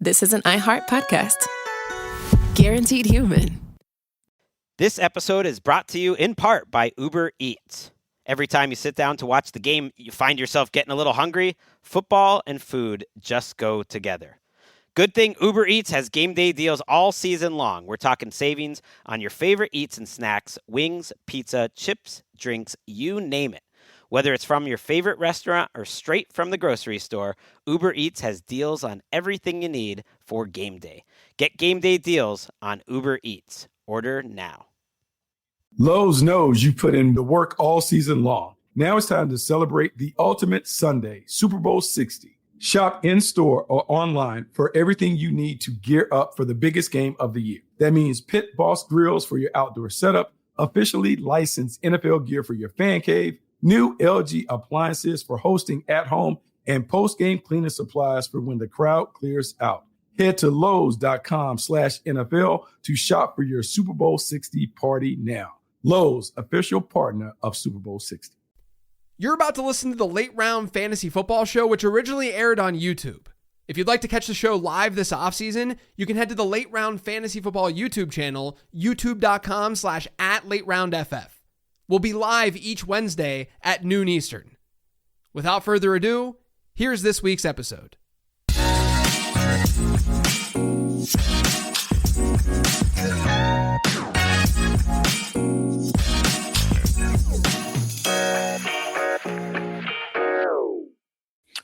this is an iHeart podcast. Guaranteed human. This episode is brought to you in part by Uber Eats. Every time you sit down to watch the game, you find yourself getting a little hungry. Football and food just go together. Good thing Uber Eats has game day deals all season long. We're talking savings on your favorite eats and snacks, wings, pizza, chips, drinks, you name it. Whether it's from your favorite restaurant or straight from the grocery store, Uber Eats has deals on everything you need for game day. Get game day deals on Uber Eats. Order now. Lowe's knows you put in the work all season long. Now it's time to celebrate the ultimate Sunday, Super Bowl 60. Shop in-store or online for everything you need to gear up for the biggest game of the year. That means Pit Boss grills for your outdoor setup, officially licensed NFL gear for your fan cave, new LG appliances for hosting at home, and post-game cleaning supplies for when the crowd clears out. Head to Lowe's.com/NFL to shop for your Super Bowl 60 party now. Lowe's, official partner of Super Bowl 60. You're about to listen to the Late Round Fantasy Football Show, which originally aired on YouTube. If you'd like to catch the show live this offseason, you can head to the Late Round Fantasy Football YouTube channel, youtube.com/@LateRoundFF. We'll be live each Wednesday at noon Eastern. Without further ado, here's this week's episode.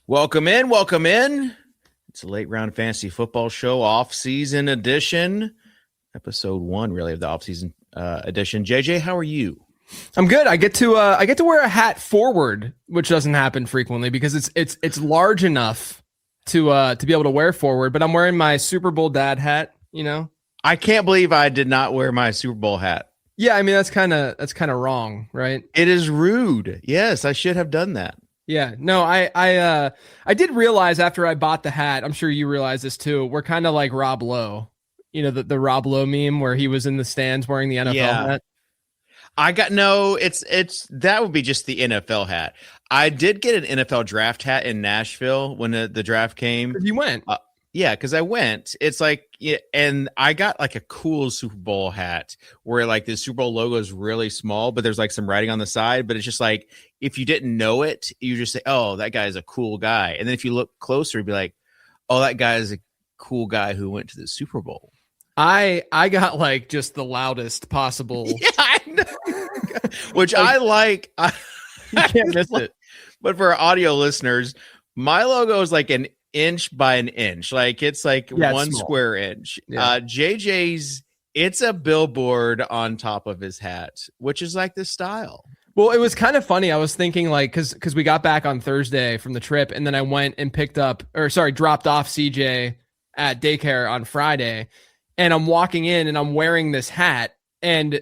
Welcome in, welcome in. It's a Late Round Fantasy Football Show off-season edition. Episode 1, really, of the off-season edition. JJ, how are you? I'm good. I get to wear a hat forward, which doesn't happen frequently because it's large enough to be able to wear forward. But I'm wearing my Super Bowl dad hat. You know, I can't believe I did not wear my Super Bowl hat. Yeah, I mean that's kind of wrong, right? It is rude. Yes, I should have done that. Yeah, no, I did realize after I bought the hat. I'm sure you realize this too. We're kind of like Rob Lowe. You know the Rob Lowe meme where he was in the stands wearing the NFL hat. It's that would be just the NFL hat. I did get an NFL draft hat in Nashville when the draft came. You went? Yeah, because I went. It's like, yeah, and I got like a cool Super Bowl hat where like the Super Bowl logo is really small, but there's like some writing on the side. But it's just like, if you didn't know it, you just say, oh, that guy is a cool guy. And then if you look closer, you'd be like, oh, that guy is a cool guy who went to the Super Bowl. I got like just the loudest possible. Yeah, I know. Which I like. You can't miss it. But for our audio listeners, my logo is like an inch by an inch. Like it's like one square inch. Yeah. JJ's, it's a billboard on top of his hat, which is like the style. Well, it was kind of funny. I was thinking like, because we got back on Thursday from the trip, and then I went and dropped off CJ at daycare on Friday. And I'm walking in and I'm wearing this hat, and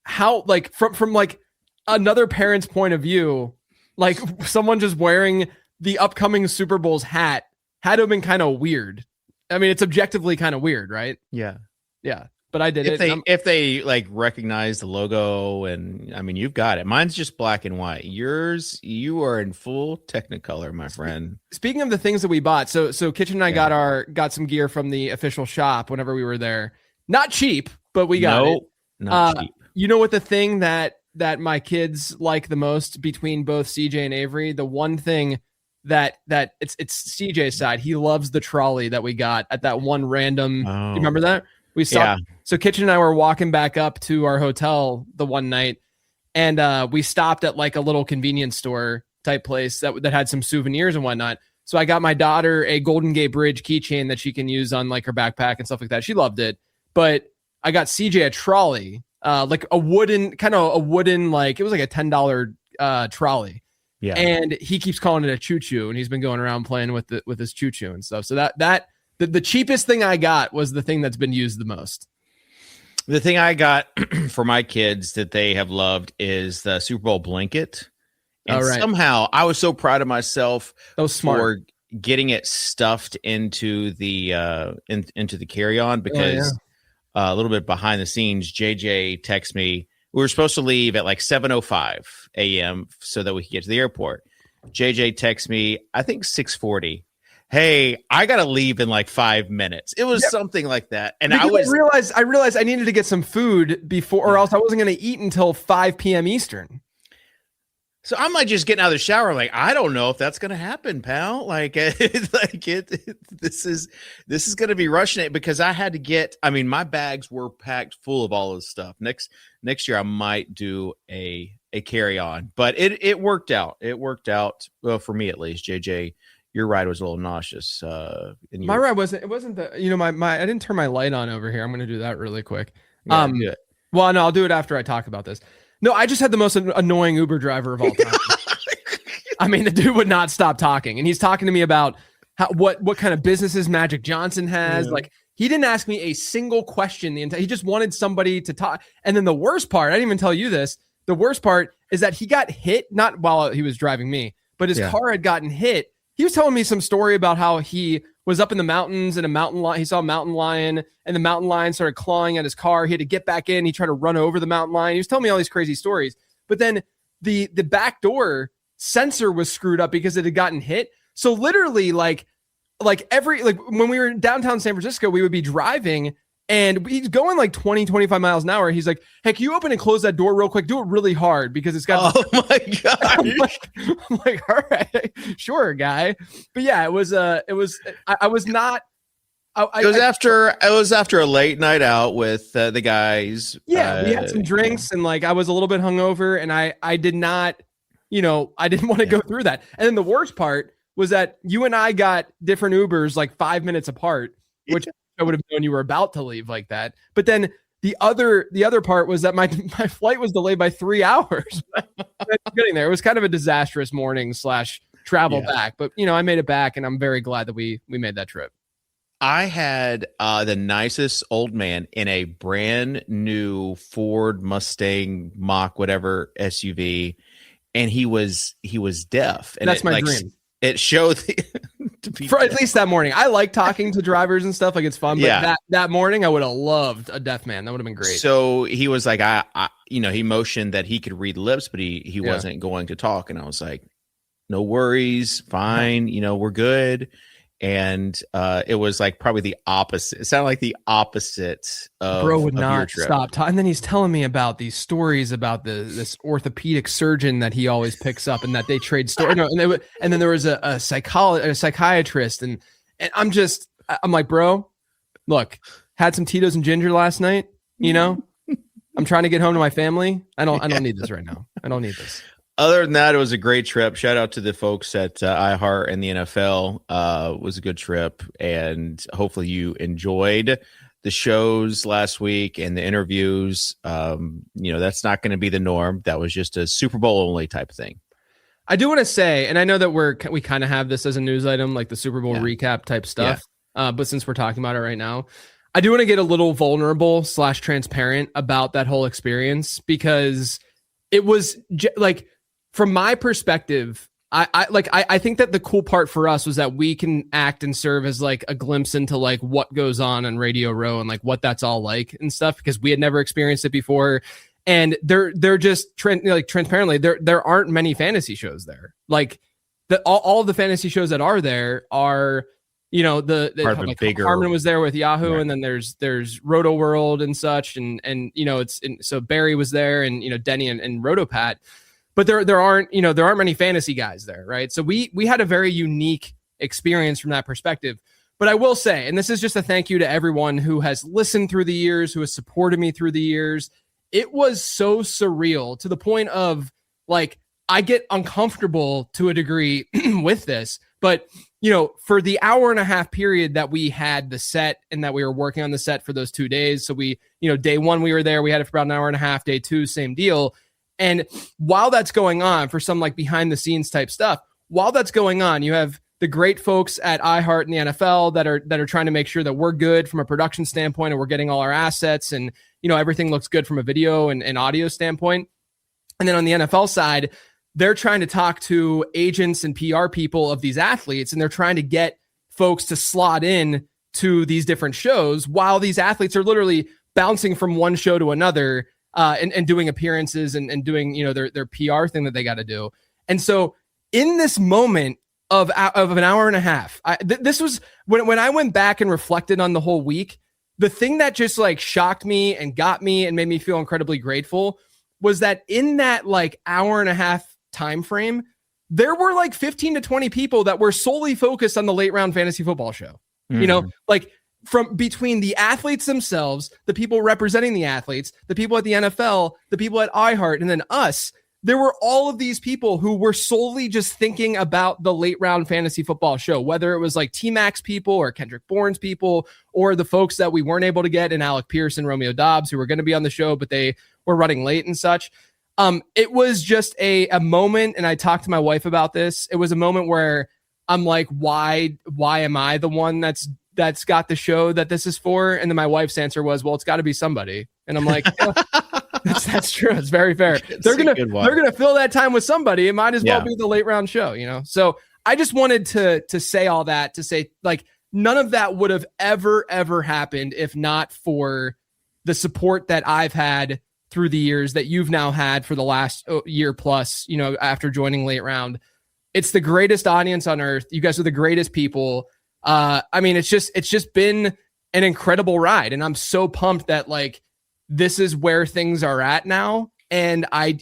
how like from like another parent's point of view, like someone just wearing the upcoming Super Bowl's hat had to have been kind of weird. I mean, it's objectively kind of weird, right? Yeah. Yeah. But I did if they like recognize the logo, and I mean, you've got it. Mine's just black and white. Yours, you are in full Technicolor, my friend. Speaking of the things that we bought, so Kitchen and I got some gear from the official shop whenever we were there. Not cheap, but we got it. Not cheap. You know what the thing that my kids like the most between both CJ and Avery? The one thing that it's CJ's side. He loves the trolley that we got at that one random. Oh. You remember that? We stopped. Yeah. So Kitchen and I were walking back up to our hotel the one night, and we stopped at like a little convenience store type place that had some souvenirs and whatnot. So I got my daughter a Golden Gate Bridge keychain that she can use on like her backpack and stuff like that. She loved it. But I got CJ a trolley, like a wooden, like it was like a $10 trolley. Yeah. And he keeps calling it a choo-choo, and he's been going around playing with his choo-choo and stuff. So the cheapest thing I got was the thing that's been used the most. The thing I got for my kids that they have loved is the Super Bowl blanket. And somehow I was so proud of myself for getting it stuffed into the into the carry-on, because a little bit behind the scenes, JJ texted me. We were supposed to leave at like 7:05 a.m. so that we could get to the airport. JJ texts me, I think 6:40. hey, I got to leave in like 5 minutes. It was something like that. And I realized I needed to get some food before, or else I wasn't going to eat until 5 p.m. Eastern. So I'm like just getting out of the shower. I'm like, I don't know if that's going to happen, pal. This is going to be rushing it because I had to get, my bags were packed full of all this stuff. Next year I might do a carry on, but it worked out. It worked out. Well, for me at least. JJ, your ride was a little nauseous. My ride wasn't, I didn't turn my light on over here. I'm going to do that really quick. Yeah, do it. Well, no, I'll do it after I talk about this. No, I just had the most annoying Uber driver of all time. The dude would not stop talking, and he's talking to me about what kind of businesses Magic Johnson has. Yeah. Like, he didn't ask me a single question he just wanted somebody to talk. And then the worst part, I didn't even tell you this. The worst part is that he got hit, not while he was driving me, but his car had gotten hit. He was telling me some story about how he was up in the mountains and he saw a mountain lion, and the mountain lion started clawing at his car. He had to get back in. He tried to run over the mountain lion. He was telling me all these crazy stories, but then the back door sensor was screwed up because it had gotten hit. So literally like when we were in downtown San Francisco, we would be driving and he's going like 20, 25 miles an hour. He's like, hey, can you open and close that door real quick? Do it really hard because it's got. Oh my God. I'm like, all right, sure, guy. But yeah, it was I was not. It was after a late night out with the guys. Yeah, we had some drinks and I was a little bit hungover, and I did not, I didn't want to go through that. And then the worst part was that you and I got different Ubers like 5 minutes apart, which I would have known you were about to leave like that. But then the other part was that my flight was delayed by 3 hours. Getting there, it was kind of a disastrous morning / travel back. But I made it back, and I'm very glad that we made that trip. I had the nicest old man in a brand new Ford Mustang Mach whatever SUV, and he was deaf. And that's my dream. It showed at least that morning. I like talking to drivers and stuff. Like, it's fun. But that morning, I would have loved a deaf man. That would have been great. So he was like, he motioned that he could read lips, but he wasn't going to talk. And I was like, no worries, fine. We're good. And it was like probably the opposite. It sounded like the opposite of Bro would not your trip. Stop talking. And then he's telling me about these stories about this orthopedic surgeon that he always picks up, and that they trade stories. And then there was a psychiatrist, and I'm like, bro, look, had some Tito's and ginger last night. I'm trying to get home to my family. I don't need this right now. I don't need this. Other than that, it was a great trip. Shout out to the folks at iHeart and the NFL. It was a good trip, and hopefully you enjoyed the shows last week and the interviews. That's not going to be the norm. That was just a Super Bowl only type of thing. I do want to say, and I know that we kind of have this as a news item, like the Super Bowl recap type stuff. Yeah. But since we're talking about it right now, I do want to get a little vulnerable / transparent about that whole experience, because it was from my perspective, I think that the cool part for us was that we can act and serve as like a glimpse into like what goes on Radio Row and like what that's all like and stuff, because we had never experienced it before. And they're just transparently, there aren't many fantasy shows there. Like all of the fantasy shows that are there are, bigger. Harmon was there with Yahoo, and then there's Roto World and such, and so Barry was there, and Denny and RotoPat. But there aren't many fantasy guys there, right? So we had a very unique experience from that perspective. But I will say, and this is just a thank you to everyone who has listened through the years, who has supported me through the years. It was so surreal to the point of like, I get uncomfortable to a degree with this, but for the hour and a half period that we had the set and that we were working on the set for those 2 days. So we, day one, we were there, we had it for about an hour and a half, day two, same deal. And while that's going on, for some like behind the scenes type stuff, while that's going on, you have the great folks at iHeart and the NFL that are trying to make sure that we're good from a production standpoint, and we're getting all our assets, and everything looks good from a video and audio standpoint. And then on the NFL side, they're trying to talk to agents and PR people of these athletes, and they're trying to get folks to slot in to these different shows while these athletes are literally bouncing from one show to another. And doing appearances and doing, their PR thing that they got to do. And so in this moment, of an hour and a half. This was when I went back and reflected on the whole week. The thing that just like shocked me and got me and made me feel incredibly grateful was that in that like hour and a half time frame, there were like 15 to 20 people that were solely focused on the late round fantasy football show. You know, like from between the athletes themselves, the people representing the athletes, the people at the NFL, the people at iHeart, and then us. There were all of these people who were solely just thinking about the late round fantasy football show, whether it was like T-Max people or Kendrick Bourne's people or the folks that we weren't able to get in Alec Pierce and Romeo Dobbs, who were going to be on the show, but they were running late and such. It was just a moment, and I talked to my wife about this. It was a moment where I'm like, why am I the one that's got the show that this is for? And then my wife's answer was, well, it's got to be somebody. And I'm like, that's true. It's very fair. They're gonna fill that time with somebody. It might as well be the late round show, you know. So I just wanted to say all that, to say like none of that would have ever happened if not for the support that I've had through the years, that you've now had for the last year plus, you know, after joining late round. It's the greatest audience on earth. You guys are the greatest people. I mean, it's just been an incredible ride, and I'm so pumped that like this is where things are at now. And I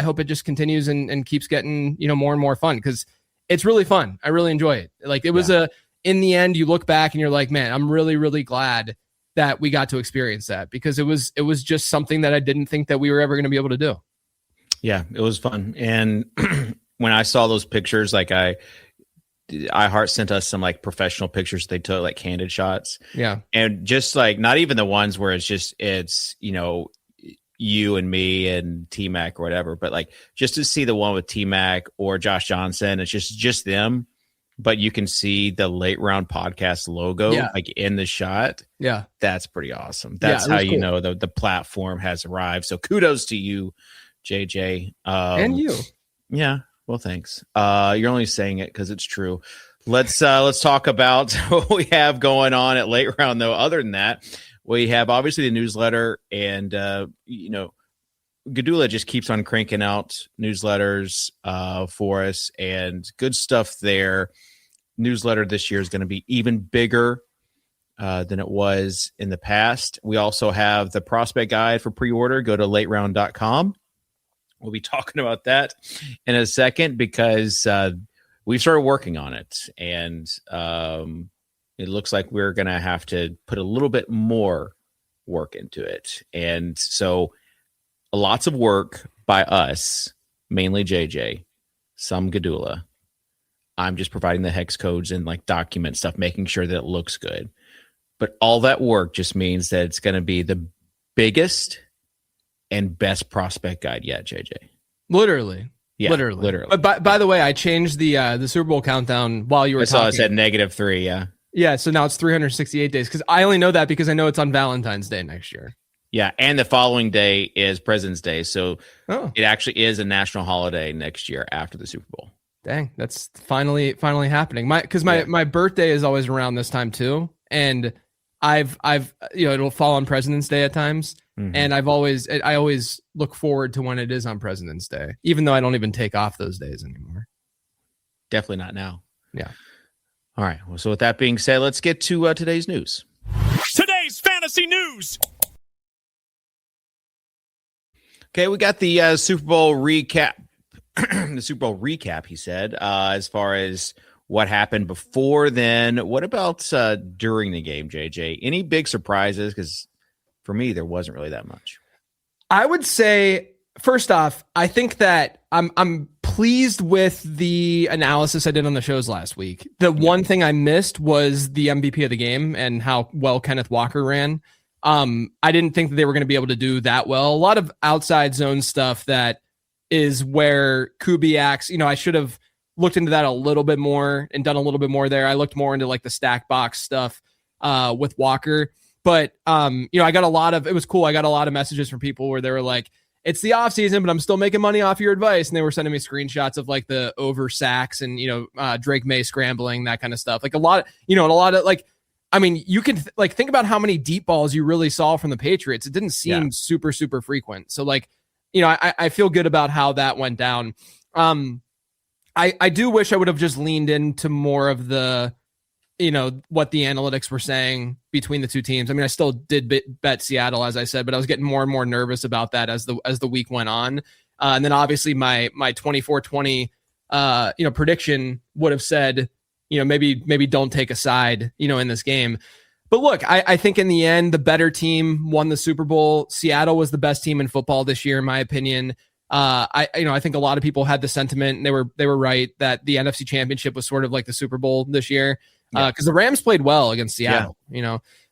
hope it just continues and keeps getting, you know, more and more fun, because it's really fun. I really enjoy it. Like it was in the end, you look back and you're like, man, I'm really, really glad that we got to experience that, because it was just something that I didn't think that we were ever going to be able to do. Yeah, it was fun. And when I saw those pictures, like iHeart sent us some like professional pictures they took, like candid shots. Yeah. And just like, not even the ones where it's, you know, you and me and T-Mac or whatever, but like just to see the one with T-Mac or Josh Johnson, it's just them, but you can see the late round podcast logo like in the shot. Yeah. That's pretty awesome. That's how you know the platform has arrived. So kudos to you, JJ. And you. Yeah. Well, thanks. You're only saying it because it's true. Let's talk about what we have going on at late round, though. Other than that, we have obviously the newsletter, and you know, Gadula just keeps on cranking out newsletters for us, and good stuff there. Newsletter this year is going to be even bigger than it was in the past. We also have the prospect guide for pre-order. Go to lateround.com. We'll be talking about that in a second, because we've started working on it, and it looks like we're going to have to put a little bit more work into it. And so lots of work by us, mainly JJ, some Gadula. I'm just providing the hex codes and like document stuff, making sure that it looks good. But all that work just means that it's going to be the biggest and best prospect guide yet, JJ. Literally. But by the way, I changed the Super Bowl countdown while you were talking. I saw it said -3. Yeah. Yeah. So now it's 368 days, because I only know that because I know it's on Valentine's Day next year. Yeah. And the following day is President's Day. So it actually is a national holiday next year after the Super Bowl. Dang. That's finally happening. My birthday is always around this time too. And I've you know, it'll fall on President's Day at times. Mm-hmm. And I always look forward to when it is on President's Day, even though I don't even take off those days anymore. Definitely not now. Yeah. All right. Well, so with that being said, let's get to today's news. Today's fantasy news. Okay, we got the Super Bowl recap. The Super Bowl recap, he said, as far as what happened before then. What about during the game, JJ? Any big surprises? Because for me, there wasn't really that much. I would say, first off, I think that I'm pleased with the analysis I did on the shows last week. The one thing I missed was the MVP of the game and how well Kenneth Walker ran. I didn't think that they were going to be able to do that well. A lot of outside zone stuff that is where Kubiak's, you know, I should have looked into that a little bit more and done a little bit more there. I looked more into like the stack box stuff with Walker. But, you know, it was cool. I got a lot of messages from people where they were like, it's the off season, but I'm still making money off your advice. And they were sending me screenshots of like the over sacks and, you know, Drake May scrambling, that kind of stuff. Like a lot of like, I mean, you can like think about how many deep balls you really saw from the Patriots. It didn't seem super, super frequent. So like, you know, I feel good about how that went down. I do wish I would have just leaned into more of the, what the analytics were saying between the two teams. I mean, I still did bet Seattle, as I said, but I was getting more and more nervous about that as the week went on. And then obviously my 24-20, prediction would have said, maybe don't take a side, in this game. But look, I think in the end, the better team won the Super Bowl. Seattle was the best team in football this year, in my opinion. I think a lot of people had the sentiment, and they were right, that the NFC Championship was sort of like the Super Bowl this year, because the Rams played well against Seattle.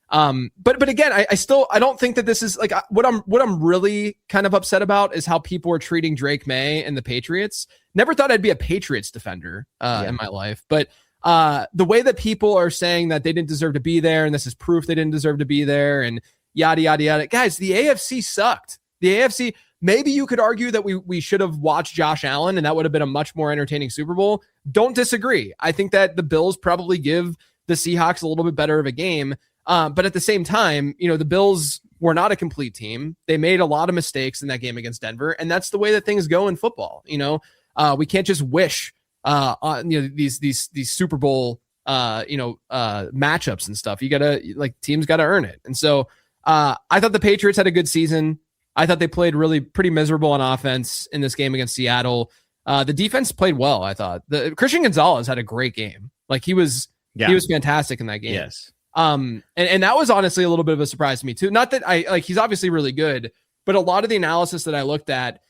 But again, I don't think that this is like what I'm really kind of upset about is how people are treating Drake May and the Patriots. Never thought I'd be a Patriots defender in my life, but the way that people are saying that they didn't deserve to be there, and this is proof they didn't deserve to be there, and yada yada yada. Guys, the AFC sucked. The AFC. Maybe you could argue that we should have watched Josh Allen, and that would have been a much more entertaining Super Bowl. Don't disagree. I think that the Bills probably give the Seahawks a little bit better of a game. But at the same time, the Bills were not a complete team. They made a lot of mistakes in that game against Denver, and that's the way that things go in football. We can't just wish on these Super Bowl matchups and stuff. You gotta teams gotta earn it. And so I thought the Patriots had a good season. I thought they played really pretty miserable on offense in this game against Seattle. The defense played well. I thought Christian Gonzalez had a great game. He was fantastic in that game. Yes. And that was honestly a little bit of a surprise to me too. Not that he's obviously really good, but a lot of the analysis that I looked at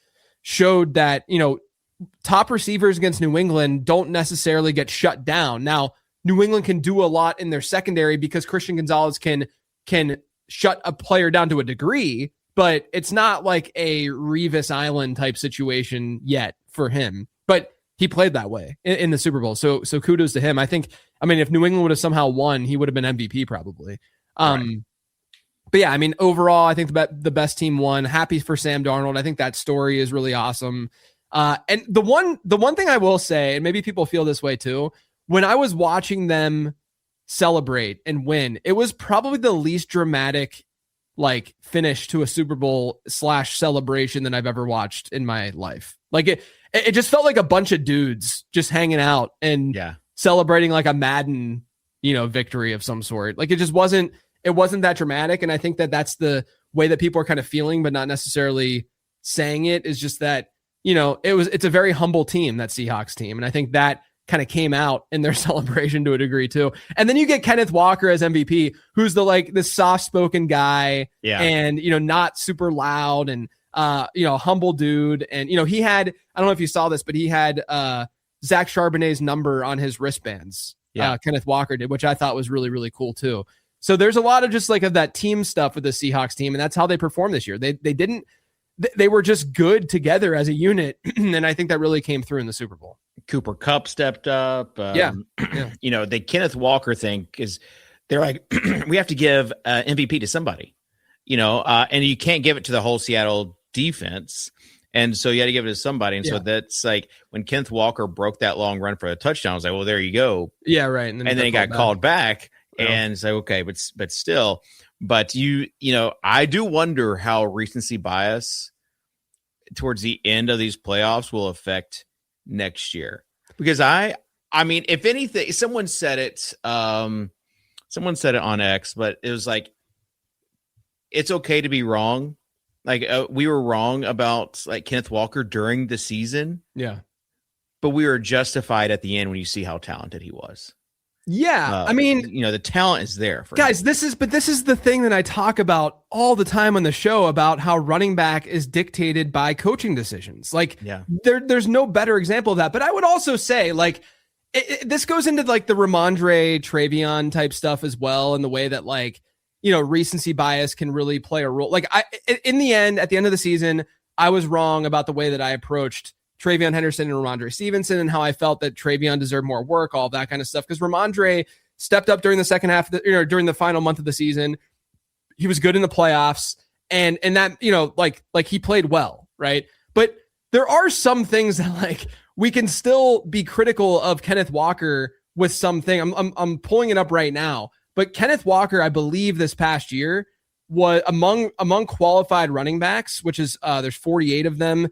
showed that, top receivers against New England don't necessarily get shut down. Now, New England can do a lot in their secondary because Christian Gonzalez can shut a player down to a degree, but it's not like a Revis Island type situation yet for him. But he played that way in the Super Bowl. So kudos to him. If New England would have somehow won, he would have been MVP probably. Right. But yeah, overall, I think the best team won. Happy for Sam Darnold. I think that story is really awesome. And the one thing I will say, and maybe people feel this way too, when I was watching them celebrate and win, it was probably the least dramatic finish to a Super Bowl / celebration that I've ever watched in my life. It just felt like a bunch of dudes just hanging out and celebrating like a Madden, victory of some sort. It wasn't that dramatic. And I think that that's the way that people are kind of feeling, but not necessarily saying it, is just that, it's a very humble team, that Seahawks team. And I think that kind of came out in their celebration to a degree too. And then you get Kenneth Walker as MVP, who's this soft-spoken guy and, not super loud and, humble dude. And, he had, I don't know if you saw this, but he had Zach Charbonnet's number on his wristbands. Kenneth Walker did, which I thought was really, really cool too. So there's a lot of just of that team stuff with the Seahawks team. And that's how they performed this year. They were just good together as a unit. And I think that really came through in the Super Bowl. Cooper Kupp stepped up. The Kenneth Walker thing is they're like, we have to give MVP to somebody, and you can't give it to the whole Seattle defense. And so you had to give it to somebody. And so that's when Kenneth Walker broke that long run for a touchdown, I was like, well, there you go. Yeah, right. And then he got called back. And it's okay, but still. But I do wonder how recency bias towards the end of these playoffs will affect next year, because if anything, someone said it on X, but it was it's okay to be wrong. We were wrong about Kenneth Walker during the season, but we were justified at the end when you see how talented he was. Yeah, the talent is there for guys. him. This is the thing that I talk about all the time on the show, about how running back is dictated by coaching decisions. There's no better example of that. But I would also say, this goes into the Ramondre Travion type stuff as well, and the way that recency bias can really play a role. In the end, at the end of the season, I was wrong about the way that I approached Travion Henderson and Ramondre Stevenson, and how I felt that Travion deserved more work, all that kind of stuff. Because Ramondre stepped up during the second half, during the final month of the season. He was good in the playoffs, and that, he played well, right? But there are some things that we can still be critical of Kenneth Walker with something. I'm pulling it up right now, but Kenneth Walker, I believe this past year, was among qualified running backs, which is there's 48 of them.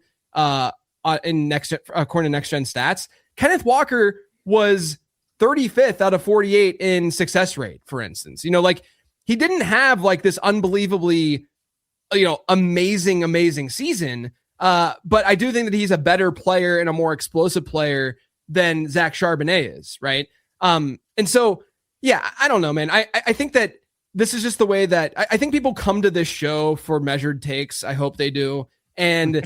According to Next Gen Stats, Kenneth Walker was 35th out of 48 in success rate, for instance. Like he didn't have like this unbelievably, amazing season. But I do think that he's a better player and a more explosive player than Zach Charbonnet is, right? And so, yeah, I don't know, man. I think that this is just the way that I think people come to this show for measured takes. I hope they do. And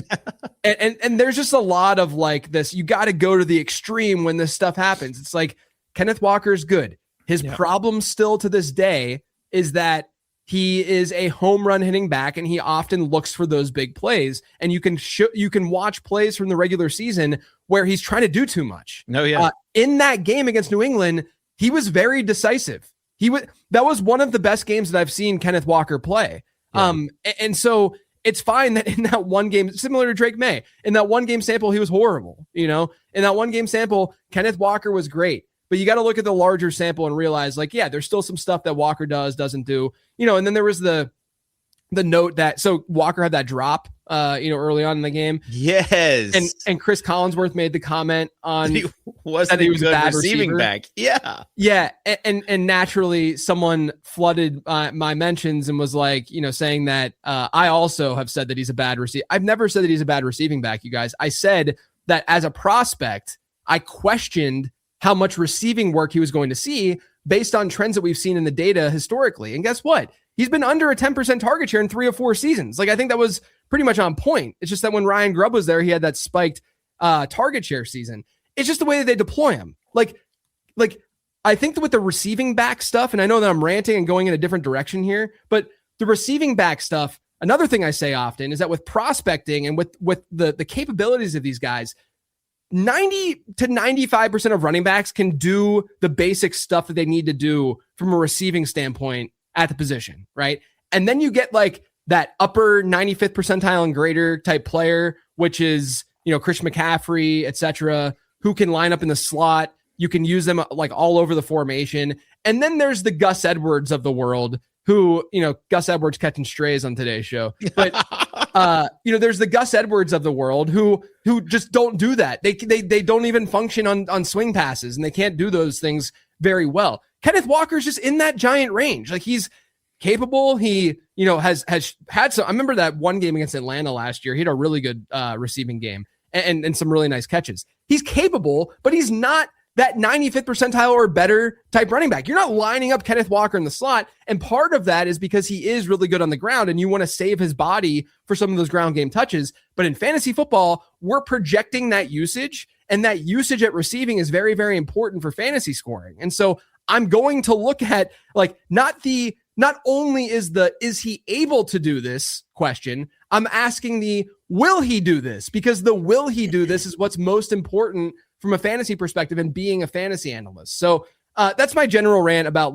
and there's just a lot of like this, you got to go to the extreme when this stuff happens. It's like Kenneth Walker's good. His problem still to this day is that he is a home run hitting back, and he often looks for those big plays. And you can watch plays from the regular season where he's trying to do too much. No, yeah. In that game against New England, he was very decisive. That was one of the best games that I've seen Kenneth Walker play. Yeah. And so it's fine that in that one game, similar to Drake May, in that one game sample, he was horrible. In that one game sample, Kenneth Walker was great. But you got to look at the larger sample and realize, like, yeah, there's still some stuff that Walker doesn't do. And then there was the note that, so Walker had that drop, early on in the game. Yes. And Chris Collinsworth made the comment on he wasn't that he was a bad receiving back. Yeah. Yeah. And naturally someone flooded my mentions and was like, saying that I also have said that he's a bad receiver. I've never said that he's a bad receiving back, you guys. I said that as a prospect, I questioned how much receiving work he was going to see based on trends that we've seen in the data historically. And guess what? He's been under a 10% target share in 3 or 4 seasons. Like, I think that was pretty much on point. It's just that when Ryan Grubb was there, he had that spiked target share season. It's just the way that they deploy him. Like I think that with the receiving back stuff, and I know that I'm ranting and going in a different direction here, but the receiving back stuff, another thing I say often is that with prospecting and with the capabilities of these guys, 90 to 95% of running backs can do the basic stuff that they need to do from a receiving standpoint at the position, right? And then you get like that upper 95th percentile and greater type player, which is, Christian McCaffrey, etc., who can line up in the slot. You can use them like all over the formation. And then there's the Gus Edwards of the world who, Gus Edwards catching strays on today's show. But, there's the Gus Edwards of the world who just don't do that. They don't even function on swing passes, and they can't do those things very well. Kenneth Walker's just in that giant range. Like, he's capable. He, has had some, I remember that one game against Atlanta last year. He had a really good receiving game and some really nice catches. He's capable, but he's not that 95th percentile or better type running back. You're not lining up Kenneth Walker in the slot. And part of that is because he is really good on the ground and you want to save his body for some of those ground game touches. But in fantasy football, we're projecting that usage, and that usage at receiving is very, very important for fantasy scoring. And so I'm going to look at like, not only is he able to do this question, I'm asking will he do this? Because the will he do this is what's most important from a fantasy perspective and being a fantasy analyst. So that's my general rant about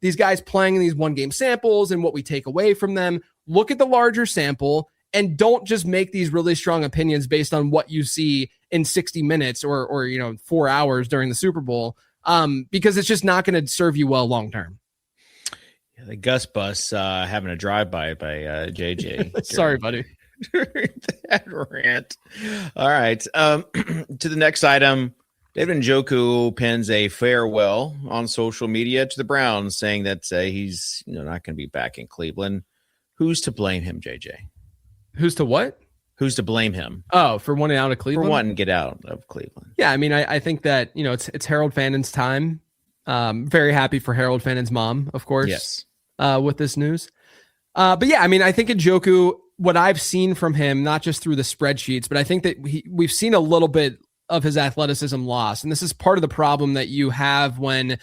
these guys playing in these one game samples and what we take away from them. Look at the larger sample and don't just make these really strong opinions based on what you see in 60 minutes or 4 hours during the Super Bowl, because it's just not going to serve you well long-term. Yeah, the Gus bus having a drive-by by JJ. Sorry, buddy. That rant. All right. To the next item, David Njoku pens a farewell on social media to the Browns, saying that he's not going to be back in Cleveland. Who's to blame him, JJ? Who's to what? Who's to blame him? Oh, for wanting out of Cleveland? For wanting to get out of Cleveland. Yeah, I mean, I think that, it's Harold Fannon's time. Very happy for Harold Fannon's mom, of course. Yes. With this news. But yeah, I mean, I think Njoku, what I've seen from him, not just through the spreadsheets, but I think that we've seen a little bit of his athleticism lost. And this is part of the problem that you have when,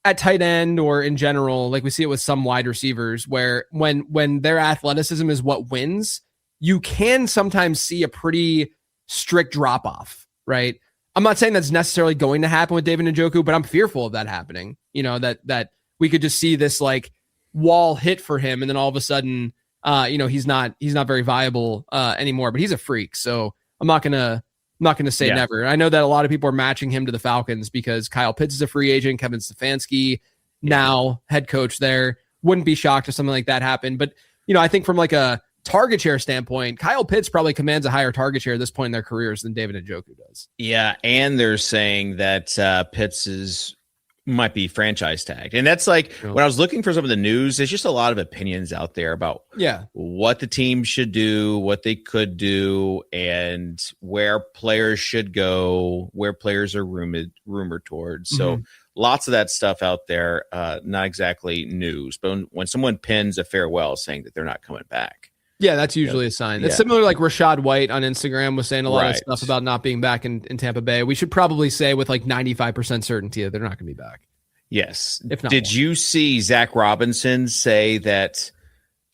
at tight end or in general, like we see it with some wide receivers, where when their athleticism is what wins, you can sometimes see a pretty strict drop off, right? I'm not saying that's necessarily going to happen with David Njoku, but I'm fearful of that happening. That we could just see this like wall hit for him, and then all of a sudden, he's not very viable anymore. But he's a freak, so I'm not gonna say never. I know that a lot of people are matching him to the Falcons because Kyle Pitts is a free agent, Kevin Stefanski now head coach there. Wouldn't be shocked if something like that happened. But I think from like a target share standpoint, Kyle Pitts probably commands a higher target share at this point in their careers than David Njoku does. Yeah, and they're saying that Pitts might be franchise tagged. And that's like, when I was looking for some of the news, there's just a lot of opinions out there about what the team should do, what they could do, and where players should go, where players are rumored towards. So lots of that stuff out there, not exactly news, but when someone pins a farewell saying that they're not coming back. Yeah, that's usually a sign. It's similar, like Rashad White on Instagram was saying a lot of stuff about not being back in Tampa Bay. We should probably say with like 95% certainty that they're not going to be back. Yes. If not Did more. you see Zach Robinson say that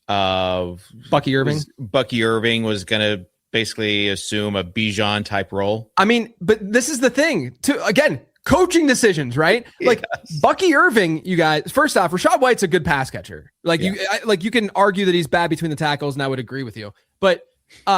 Bucky Irving was going to basically assume a Bijan type role? I mean, but this is the thing. Again, coaching decisions, right? Yes. Like Bucky Irving, you guys. First off, Rashad White's a good pass catcher. Like you can argue that he's bad between the tackles, and I would agree with you. But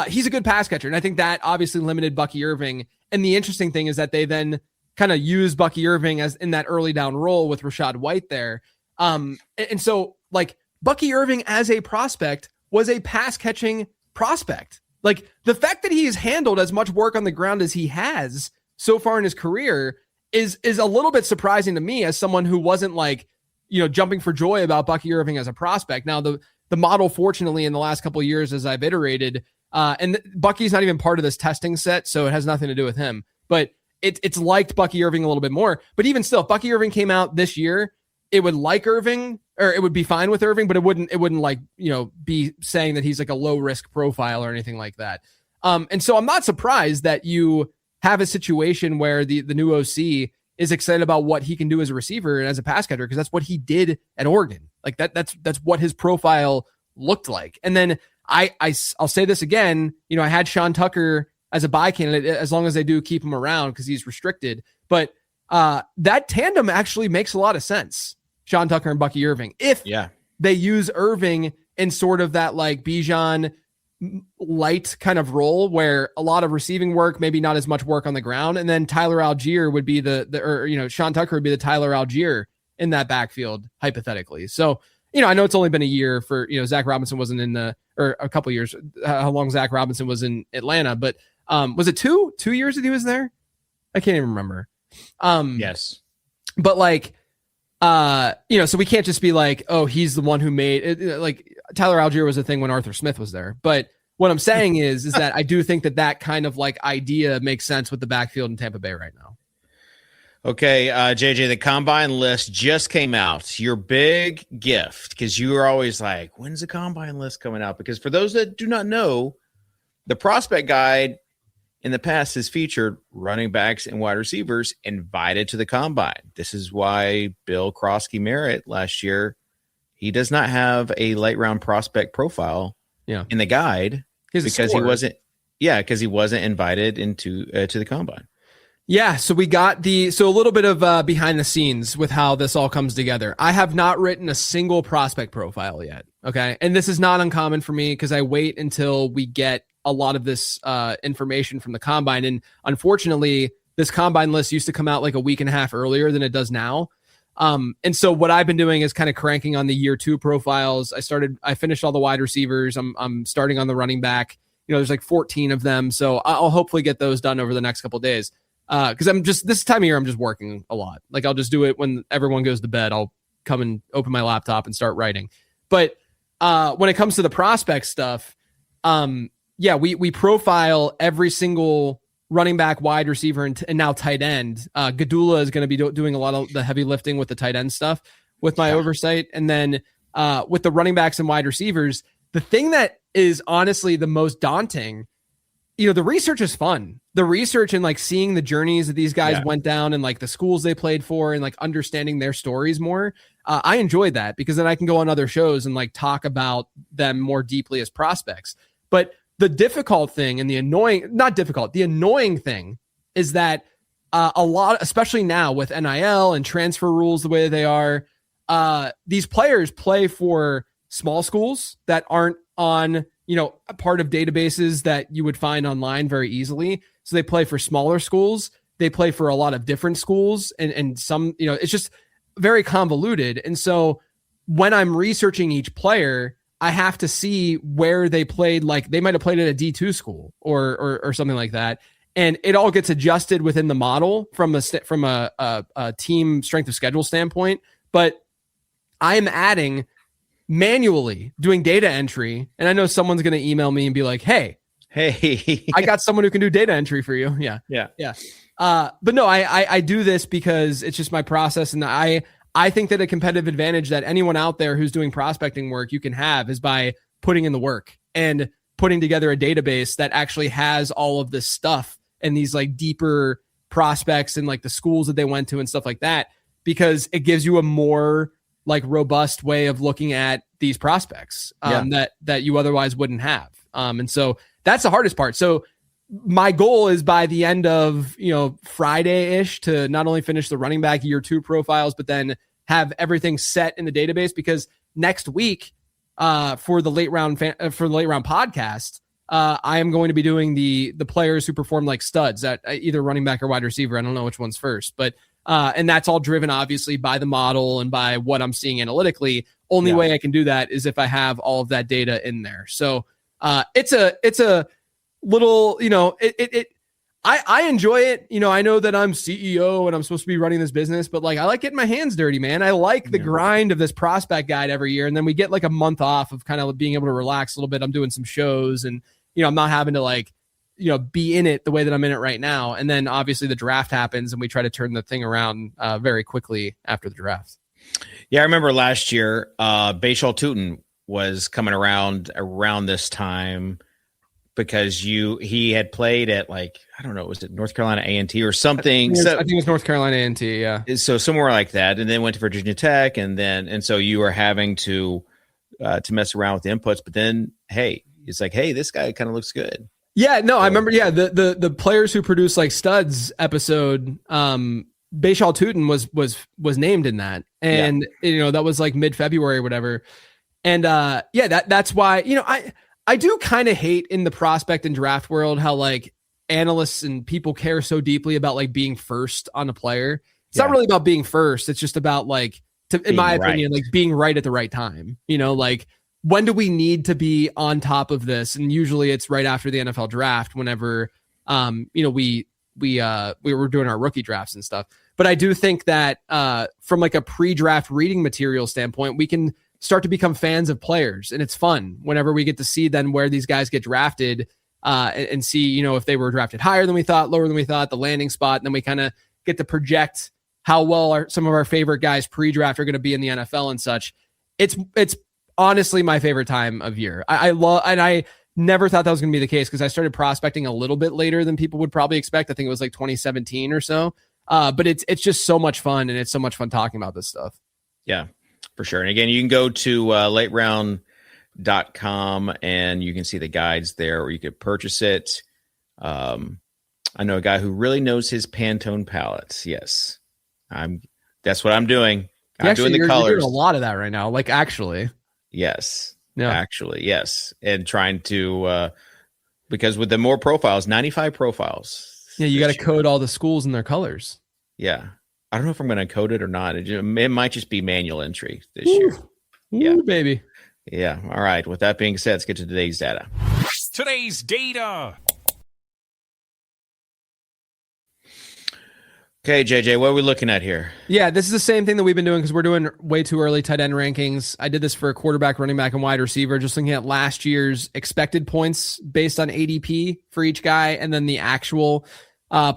he's a good pass catcher, and I think that obviously limited Bucky Irving. And the interesting thing is that they then kind of use Bucky Irving as in that early down role with Rashad White there. And so like Bucky Irving as a prospect was a pass catching prospect. Like the fact that he has handled as much work on the ground as he has so far in his career is a little bit surprising to me as someone who wasn't like, jumping for joy about Bucky Irving as a prospect. Now the model, fortunately, in the last couple of years, as I've iterated, and Bucky's not even part of this testing set, so it has nothing to do with him, but it's liked Bucky Irving a little bit more. But even still, if Bucky Irving came out this year, it would like Irving, or it would be fine with Irving, but it wouldn't like, be saying that he's like a low risk profile or anything like that. And so I'm not surprised that you have a situation where the new OC is excited about what he can do as a receiver and as a pass catcher, because that's what he did at Oregon. Like that's what his profile looked like. And then I'll say this again, I had Sean Tucker as a buy candidate, as long as they do keep him around because he's restricted. But that tandem actually makes a lot of sense, Sean Tucker and Bucky Irving, if they use Irving in sort of that like Bijan light kind of role where a lot of receiving work, maybe not as much work on the ground. And then Tyler Algier would be Sean Tucker would be the Tyler Algier in that backfield, hypothetically. So, I know it's only been a year for, Zach Robinson wasn't or a couple years, how long Zach Robinson was in Atlanta, but was it 2 years that he was there? I can't even remember. Yes. But like, so we can't just be like, oh, he's the one who made it. Like Tyler Algier was a thing when Arthur Smith was there. But what I'm saying is that I do think that kind of like idea makes sense with the backfield in Tampa Bay right now. Okay, JJ, the combine list just came out. Your big gift, because you were always like, when's the combine list coming out? Because for those that do not know, the prospect guide in the past has featured running backs and wide receivers invited to the combine. This is why Bill Krosky-Merritt last year, he does not have a late round prospect profile in the guide because he wasn't invited into to the combine. Yeah, so we got a little bit of behind the scenes with how this all comes together. I have not written a single prospect profile yet, okay? And this is not uncommon for me because I wait until we get a lot of this information from the combine. And unfortunately, this combine list used to come out like a week and a half earlier than it does now. And so what I've been doing is kind of cranking on the year 2 profiles. I finished all the wide receivers. I'm starting on the running back. There's like 14 of them. So I'll hopefully get those done over the next couple of days. Because this time of year, I'm just working a lot. Like I'll just do it when everyone goes to bed. I'll come and open my laptop and start writing. But when it comes to the prospect stuff, we profile every single running back, wide receiver, and now tight end. Gadula is going to be doing a lot of the heavy lifting with the tight end stuff with my oversight. And then with the running backs and wide receivers, the thing that is honestly the most daunting, the research is fun. The research and like seeing the journeys that these guys went down and like the schools they played for and like understanding their stories more. I enjoyed that because then I can go on other shows and like talk about them more deeply as prospects. But the difficult thing and the annoying thing is that a lot, especially now with NIL and transfer rules the way they are, these players play for small schools that aren't on, a part of databases that you would find online very easily. So they play for smaller schools. They play for a lot of different schools and some, it's just very convoluted. And so when I'm researching each player, I have to see where they played. Like they might have played at a D2 school or something like that. And it all gets adjusted within the model from a team strength of schedule standpoint. But I am adding manually doing data entry. And I know someone's going to email me and be like, hey, I got someone who can do data entry for you. Yeah. But no, I do this because it's just my process. And I think that a competitive advantage that anyone out there who's doing prospecting work you can have is by putting in the work and putting together a database that actually has all of this stuff and these like deeper prospects and like the schools that they went to and stuff like that, because it gives you a more like robust way of looking at these prospects that you otherwise wouldn't have. And so that's the hardest part. So my goal is by the end of, Friday-ish to not only finish the running back year 2 profiles, but then have everything set in the database, because next week for the late round podcast, I am going to be doing the players who perform like studs at either running back or wide receiver. I don't know which one's first, but and that's all driven obviously by the model and by what I'm seeing analytically. Only way I can do that is if I have all of that data in there. So it's a little, I enjoy it. I know that I'm CEO and I'm supposed to be running this business, but like, I like getting my hands dirty, man. I like the grind of this prospect guide every year. And then we get like a month off of kind of being able to relax a little bit. I'm doing some shows and, I'm not having to like, be in it the way that I'm in it right now. And then obviously the draft happens and we try to turn the thing around very quickly after the draft. Yeah. I remember last year, Bashal Tootin was coming around this time, because he had played at like, I don't know, was it North Carolina A&T or something? I think it was North Carolina A&T, yeah. So somewhere like that, and then went to Virginia Tech, and so you were having to mess around with the inputs. But then, hey, it's like, hey, this guy kind of looks good. Yeah, no, I remember. Yeah, the players who produce like studs episode, Bashal Tootin was named in that, and that was like mid-February or whatever. And that's why I do kind of hate in the prospect and draft world how like analysts and people care so deeply about like being first on a player. It's not really about being first. It's just about like, in my opinion, like being right at the right time. Like when do we need to be on top of this? And usually it's right after the NFL draft, whenever we were doing our rookie drafts and stuff. But I do think that from like a pre-draft reading material standpoint, we can start to become fans of players, and it's fun whenever we get to see then where these guys get drafted and see, if they were drafted higher than we thought, lower than we thought, the landing spot, and then we kind of get to project how well some of our favorite guys pre-draft are going to be in the NFL and such. It's honestly my favorite time of year. I love, and I never thought that was going to be the case because I started prospecting a little bit later than people would probably expect. I think it was like 2017 or so. But it's just so much fun, and it's so much fun talking about this stuff. Yeah. For sure. And again, you can go to lateround.com and you can see the guides there, or you could purchase it. I know a guy who really knows his Pantone palettes. Yes. That's what I'm doing. I'm doing the colors. You're doing a lot of that right now. Like actually. Yes. Yeah. Actually, yes. And trying to, because with the more profiles, 95 profiles. Yeah. You got to code all the schools and their colors. Yeah. I don't know if I'm going to code it or not. It might just be manual entry this year. Yeah, baby. Yeah. All right. With that being said, let's get to today's data. Today's data. Okay, JJ, what are we looking at here? Yeah, this is the same thing that we've been doing because we're doing way too early tight end rankings. I did this for quarterback, running back, and wide receiver, just looking at last year's expected points based on ADP for each guy, and then the actual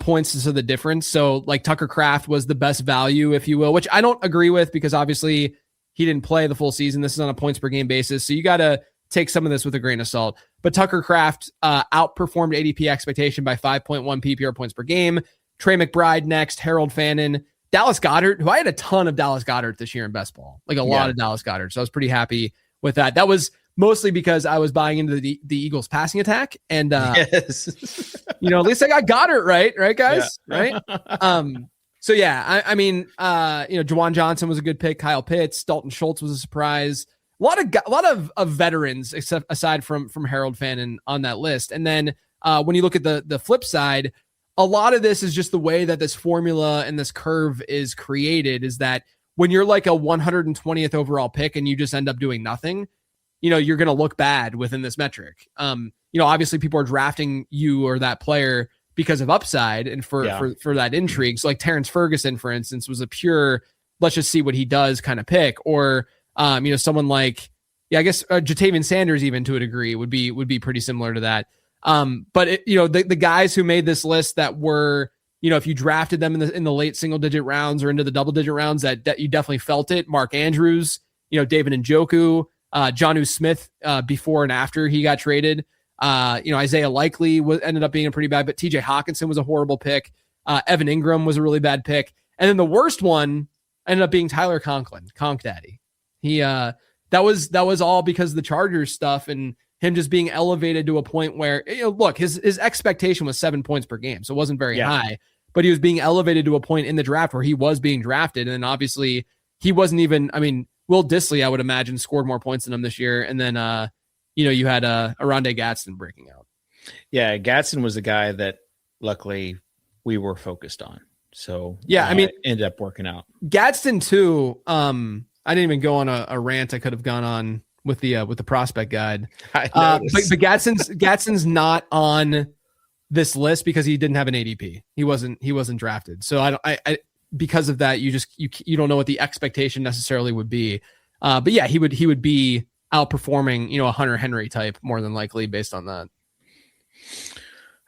points is the difference. So like Tucker Kraft was the best value, if you will, which I don't agree with because obviously he didn't play the full season. This is on a points per game basis. So you got to take some of this with a grain of salt. But Tucker Kraft outperformed ADP expectation by 5.1 PPR points per game. Trey McBride next, Harold Fannin, Dallas Goedert, who I had a ton of Dallas Goedert this year in best ball, like a lot of Dallas Goedert. So I was pretty happy with that. That was mostly because I was buying into the Eagles passing attack. And, yes. At least I got Goddard right, guys? Yeah. Right? So, yeah, I mean, Juwan Johnson was a good pick. Kyle Pitts, Dalton Schultz was a surprise. A lot of veterans, except aside from Harold Fannin on that list. And then when you look at the flip side, a lot of this is just the way that this formula and this curve is created is that when you're like a 120th overall pick and you just end up doing nothing, you're going to look bad within this metric. Obviously people are drafting you or that player because of upside and for that intrigue. So like Terrence Ferguson, for instance, was a pure, let's just see what he does kind of pick. Or, someone like, I guess Jatavian Sanders, even to a degree, would be pretty similar to that. But the guys who made this list that were, if you drafted them in the late single digit rounds or into the double digit rounds, that you definitely felt it. Mark Andrews, David Njoku, Jonnu Smith, before and after he got traded. Isaiah Likely ended up being a pretty bad, but TJ Hawkinson was a horrible pick. Evan Ingram was a really bad pick. And then the worst one ended up being Tyler Conklin, Conk Daddy. He, that was all because of the Chargers stuff and him just being elevated to a point where, look, his expectation was 7 points per game. So it wasn't very high, but he was being elevated to a point in the draft where he was being drafted. And obviously he wasn't even, Will Dissly, I would imagine, scored more points than him this year. And then, you had Oronde Gadsden breaking out. Yeah, Gadsden was the guy that luckily we were focused on. So it ended up working out. Gadsden too. I didn't even go on a rant I could have gone on with the prospect guide. But Gadsden's not on this list because he didn't have an ADP. He wasn't drafted. So I because of that, you don't know what the expectation necessarily would be. But yeah, he would be outperforming, a Hunter Henry type more than likely based on that.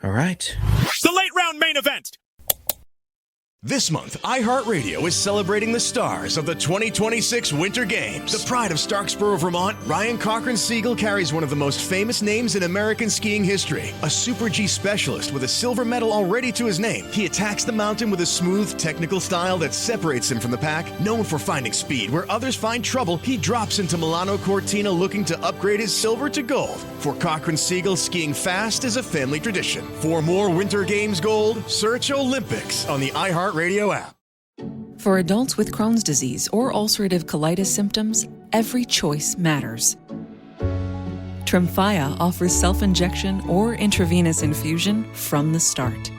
All right. The late round main event. This month, iHeartRadio is celebrating the stars of the 2026 Winter Games. The pride of Starksboro, Vermont, Ryan Cochran-Siegel carries one of the most famous names in American skiing history. A Super G specialist with a silver medal already to his name, he attacks the mountain with a smooth, technical style that separates him from the pack. Known for finding speed where others find trouble, he drops into Milano Cortina looking to upgrade his silver to gold. For Cochran-Siegel, skiing fast is a family tradition. For more Winter Games gold, search Olympics on the iHeartRadio app. For adults with Crohn's disease or ulcerative colitis symptoms, every choice matters. Tremfya offers self-injection or intravenous infusion from the start.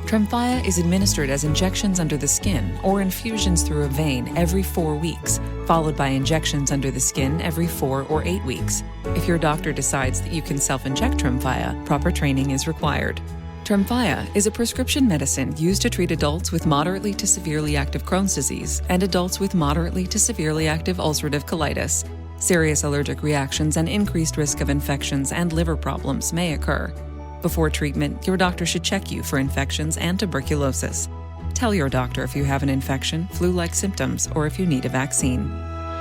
Tremfya is administered as injections under the skin or infusions through a vein every 4 weeks, followed by injections under the skin every 4 or 8 weeks. If your doctor decides that you can self-inject Tremfya, proper training is required. Tremfya is a prescription medicine used to treat adults with moderately to severely active Crohn's disease and adults with moderately to severely active ulcerative colitis. Serious allergic reactions and increased risk of infections and liver problems may occur. Before treatment, your doctor should check you for infections and tuberculosis. Tell your doctor if you have an infection, flu-like symptoms, or if you need a vaccine.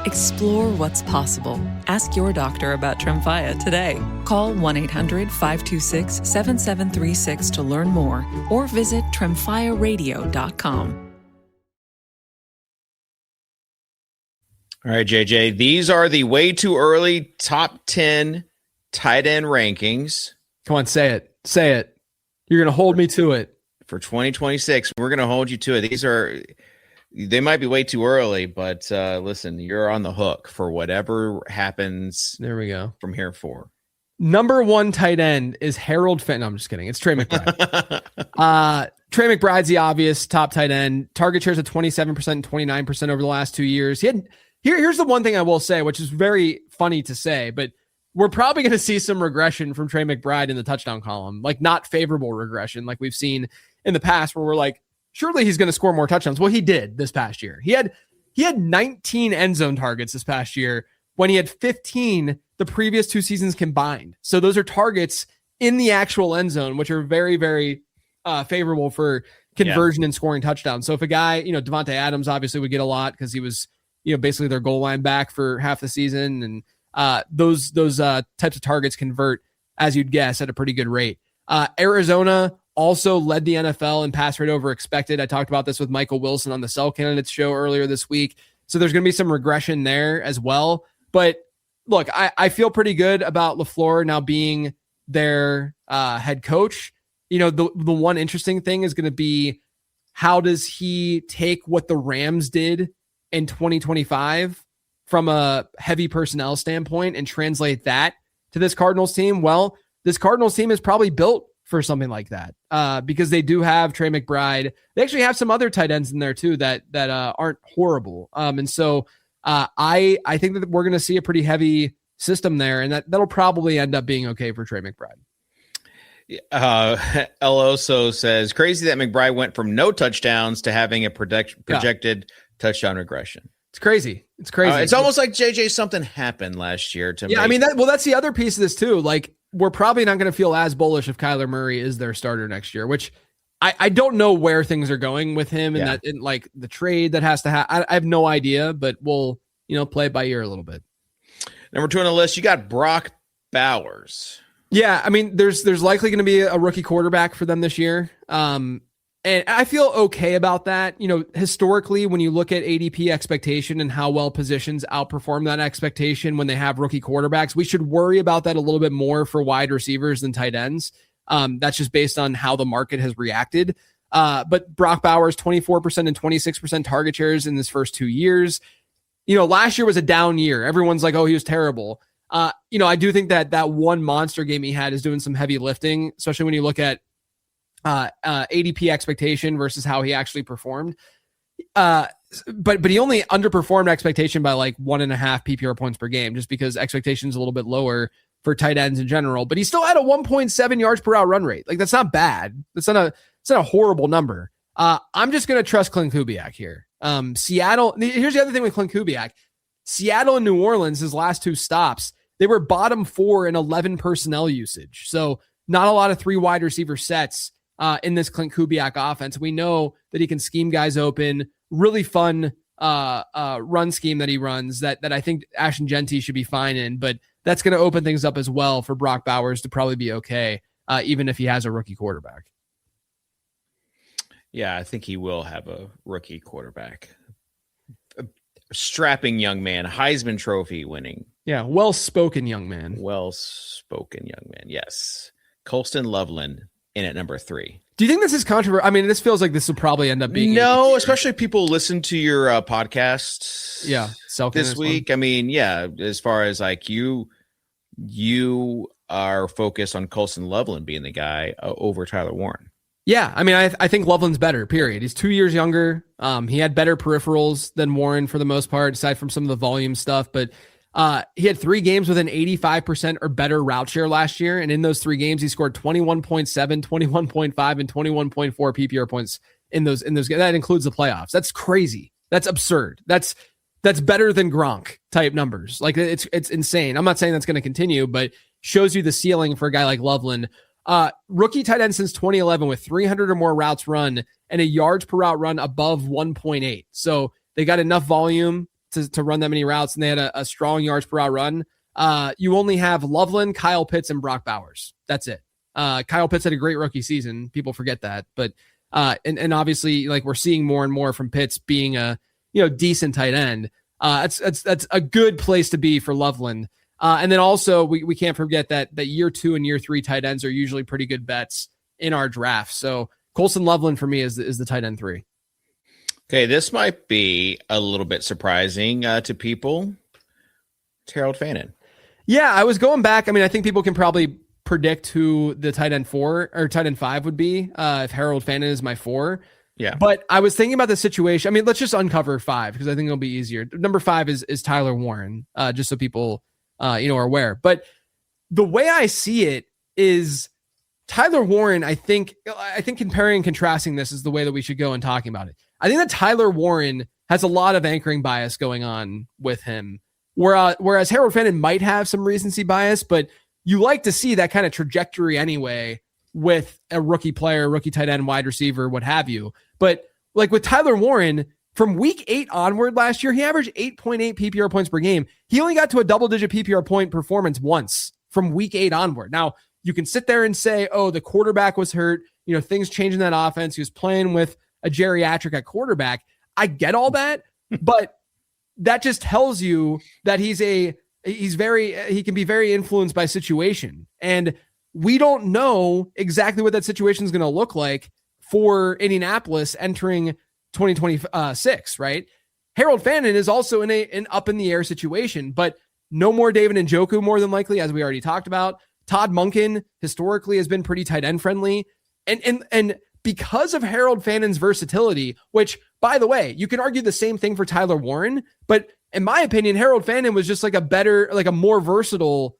Explore what's possible. Ask your doctor about Tremfya today. Call 1-800-526-7736 to learn more or visit tremfyaradio.com. All right, JJ, these are the way too early top 10 tight end rankings. Come on, say it. Say it. You're going to hold me to it. For 2026, we're going to hold you to it. They might be way too early, but listen, you're on the hook for whatever happens. There we go. From here forward. Number 1 tight end is Harold Finn. No, I'm just kidding. It's Trey McBride. Trey McBride's the obvious top tight end. Target shares at 27% and 29% over the last 2 years. Here's the one thing I will say, which is very funny to say, but we're probably going to see some regression from Trey McBride in the touchdown column, like not favorable regression like we've seen in the past where we're like, surely he's going to score more touchdowns. Well, he did this past year. He had 19 end zone targets this past year when he had 15 the previous 2 seasons combined. So those are targets in the actual end zone, which are very, very favorable for conversion and scoring touchdowns. So if a guy, Devontae Adams obviously would get a lot because he was, basically their goal line back for half the season. And those types of targets convert, as you'd guess, at a pretty good rate. Arizona also led the NFL in pass rate over expected. I talked about this with Michael Wilson on the Sell Candidates show earlier this week. So there's going to be some regression there as well. But look, I feel pretty good about LaFleur now being their head coach. The one interesting thing is going to be, how does he take what the Rams did in 2025 from a heavy personnel standpoint and translate that to this Cardinals team? Well, this Cardinals team is probably built for something like that because they do have Trey McBride. They actually have some other tight ends in there too that aren't horrible. And so I think that we're going to see a pretty heavy system there, and that'll probably end up being okay for Trey McBride. Eloso says, crazy that McBride went from no touchdowns to having a projected touchdown regression. It's crazy. It's crazy. It's almost like JJ something happened last year to I mean, that's the other piece of this too. Like, we're probably not going to feel as bullish if Kyler Murray is their starter next year, which I don't know where things are going with him and like the trade that has to happen. I have no idea, but we'll, play it by ear a little bit. Number 2 on the list, you got Brock Bowers. Yeah, I mean, there's likely going to be a rookie quarterback for them this year. And I feel okay about that. Historically, when you look at ADP expectation and how well positions outperform that expectation when they have rookie quarterbacks, we should worry about that a little bit more for wide receivers than tight ends. That's just based on how the market has reacted. But Brock Bowers, 24% and 26% target shares in his first 2 years. Last year was a down year. Everyone's like, oh, he was terrible. I do think that one monster game he had is doing some heavy lifting, especially when you look at ADP expectation versus how he actually performed. But he only underperformed expectation by like 1.5 PPR points per game, just because expectation is a little bit lower for tight ends in general. But he still had a 1.7 yards per hour run rate. Like, that's not bad. It's not a horrible number. I'm just going to trust Clint Kubiak here. Seattle. Here's the other thing with Clint Kubiak. Seattle and New Orleans, his last 2 stops, they were bottom 4 in 11 personnel usage. So not a lot of 3 wide receiver sets in this Clint Kubiak offense. We know that he can scheme guys open. Really fun run scheme that he runs that I think Ashton Genty should be fine in, but that's going to open things up as well for Brock Bowers to probably be okay, even if he has a rookie quarterback. Yeah, I think he will have a rookie quarterback. A strapping young man, Heisman Trophy winning. Yeah, well-spoken young man. Well-spoken young man, yes. Colston Loveland in at number 3. Do you think this is controversial? I mean, this feels like this will probably end up being... No, especially if people listen to your podcast this week. I mean, as far as like you are focused on Colston Loveland being the guy over Tyler Warren. Yeah, I mean, I think Loveland's better, period. He's 2 years younger. He had better peripherals than Warren for the most part, aside from some of the volume stuff. But he had 3 games with an 85% or better route share last year. And in those 3 games, he scored 21.7, 21.5, and 21.4 PPR points in those games. That includes the playoffs. That's crazy. That's absurd. That's better than Gronk type numbers. Like, it's insane. I'm not saying that's going to continue, but shows you the ceiling for a guy like Loveland. Rookie tight end since 2011 with 300 or more routes run and a yards per route run above 1.8. So they got enough volume to run that many routes, and they had a strong yards per route run. You only have Loveland, Kyle Pitts, and Brock Bowers. That's it. Kyle Pitts had a great rookie season. People forget that, but and obviously, like, we're seeing more and more from Pitts being a decent tight end. That's a good place to be for Loveland. And then also we can't forget that year 2 and year 3 tight ends are usually pretty good bets in our draft. So Colston Loveland for me is the tight end 3. Okay, this might be a little bit surprising to people. It's Harold Fannin. Yeah, I was going back. I mean, I think people can probably predict who the tight end 4 or tight end 5 would be if Harold Fannin is my 4. Yeah. But I was thinking about the situation. I mean, let's just uncover 5 because I think it'll be easier. Number 5 is Tyler Warren, just so people are aware. But the way I see it is Tyler Warren, I think comparing and contrasting this is the way that we should go in talking about it. I think that Tyler Warren has a lot of anchoring bias going on with him, whereas Harold Fannin might have some recency bias, but you like to see that kind of trajectory anyway with a rookie player, rookie tight end, wide receiver, what have you. But like with Tyler Warren, from week 8 onward last year, he averaged 8.8 PPR points per game. He only got to a double-digit PPR point performance once from week 8 onward. Now, you can sit there and say, oh, the quarterback was hurt. Things changing that offense. He was playing with a geriatric at quarterback. I get all that, but that just tells you that he can be very influenced by situation. And we don't know exactly what that situation is going to look like for Indianapolis entering 2026, right? Harold Fannin is also in an up in the air situation, but no more David Njoku more than likely, as we already talked about. Todd Monken historically has been pretty tight end friendly. And because of Harold Fannin's versatility, which, by the way, you can argue the same thing for Tyler Warren, but in my opinion, Harold Fandon was just like a more versatile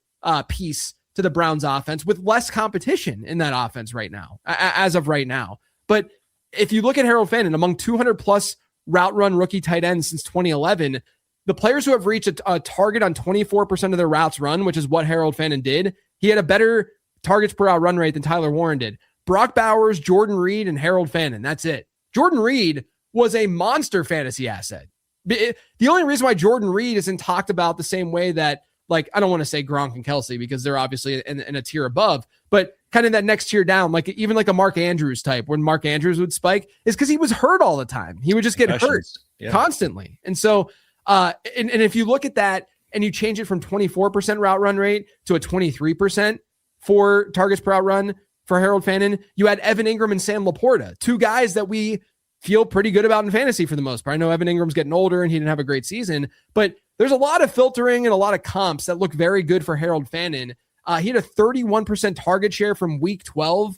piece to the Browns offense with less competition in that offense right now, as of right now. But if you look at Harold Fandon, among 200 plus route run rookie tight ends since 2011, the players who have reached a target on 24% of their routes run, which is what Harold Fandon did, he had a better targets per route run rate than Tyler Warren did. Brock Bowers, Jordan Reed, and Harold Fandon. That's it. Jordan Reed was a monster fantasy asset. The only reason why Jordan Reed isn't talked about the same way that, like, I don't want to say Gronk and Kelsey because they're obviously in a tier above, but kind of that next tier down, like even like a Mark Andrews type, when Mark Andrews would spike, is because he was hurt all the time. He would just get hurt constantly. And so, and if you look at that and you change it from 24% route run rate to a 23% for targets per route run for Harold Fandon, you had Evan Ingram and Sam Laporta, two guys that we feel pretty good about in fantasy for the most part. I know Evan Ingram's getting older and he didn't have a great season, but there's a lot of filtering and a lot of comps that look very good for Harold Fandon. He had a 31% target share from week 12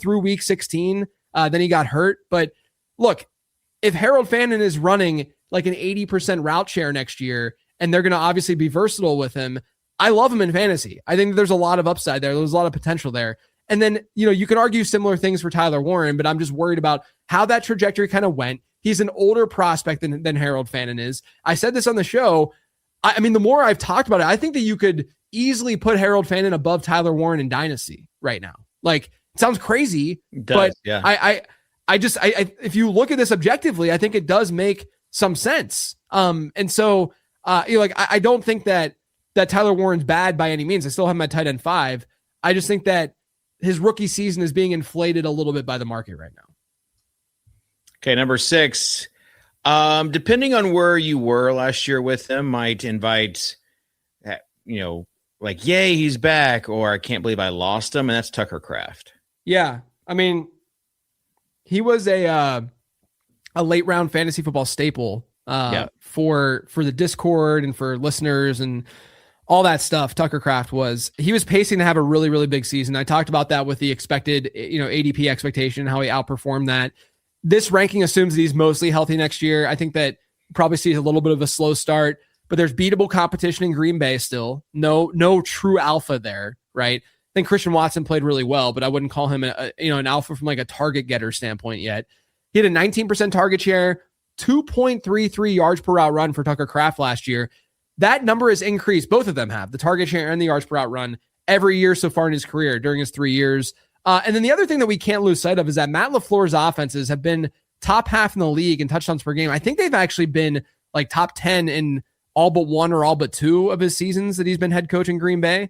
through week 16. Then he got hurt. But look, if Harold Fandon is running like an 80% route share next year, and they're going to obviously be versatile with him, I love him in fantasy. I think there's a lot of upside there. There's a lot of potential there. And then, you can argue similar things for Tyler Warren, but I'm just worried about how that trajectory kind of went. He's an older prospect than Harold Fandon is. I said this on the show. I mean, the more I've talked about it, I think that you could easily put Harold Fandon above Tyler Warren in Dynasty right now. Like, it sounds crazy, but yeah. I if you look at this objectively, I think it does make some sense. And so, I don't think that Tyler Warren's bad by any means. I still have him at tight end 5. I just think that his rookie season is being inflated a little bit by the market right now. Okay, number 6. Depending on where you were last year with him, might invite, like, yay, he's back, or I can't believe I lost him, and that's Tucker Kraft. Yeah, I mean, he was a late round fantasy football staple for the Discord and for listeners and all that stuff. Tucker Kraft was pacing to have a really, really big season. I talked about that with the expected, ADP expectation, how he outperformed that. This ranking assumes that he's mostly healthy next year. I think that probably sees a little bit of a slow start, but there's beatable competition in Green Bay still. No true alpha there, right? I think Christian Watson played really well, but I wouldn't call him an alpha from like a target getter standpoint yet. He had a 19% target share, 2.33 yards per route run for Tucker Kraft last year. That number has increased. Both of them have, the target share and the yards per route run, every year so far in his career during his 3 years. And then the other thing that we can't lose sight of is that Matt LaFleur's offenses have been top half in the league in touchdowns per game. I think they've actually been like top 10 in all but one or all but two of his seasons that he's been head coach in Green Bay.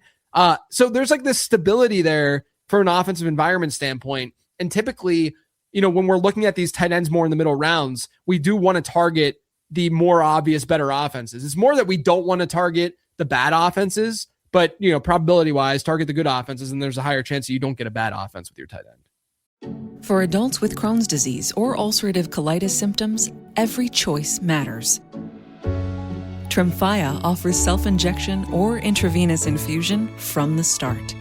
So there's like this stability there from an offensive environment standpoint. And typically, when we're looking at these tight ends more in the middle rounds, we do want to target the more obvious, better offenses. It's more that we don't want to target the bad offenses, but, probability wise, target the good offenses, and there's a higher chance that you don't get a bad offense with your tight end. For adults with Crohn's disease or ulcerative colitis symptoms, every choice matters. Tremfya offers self-injection or intravenous infusion from the start.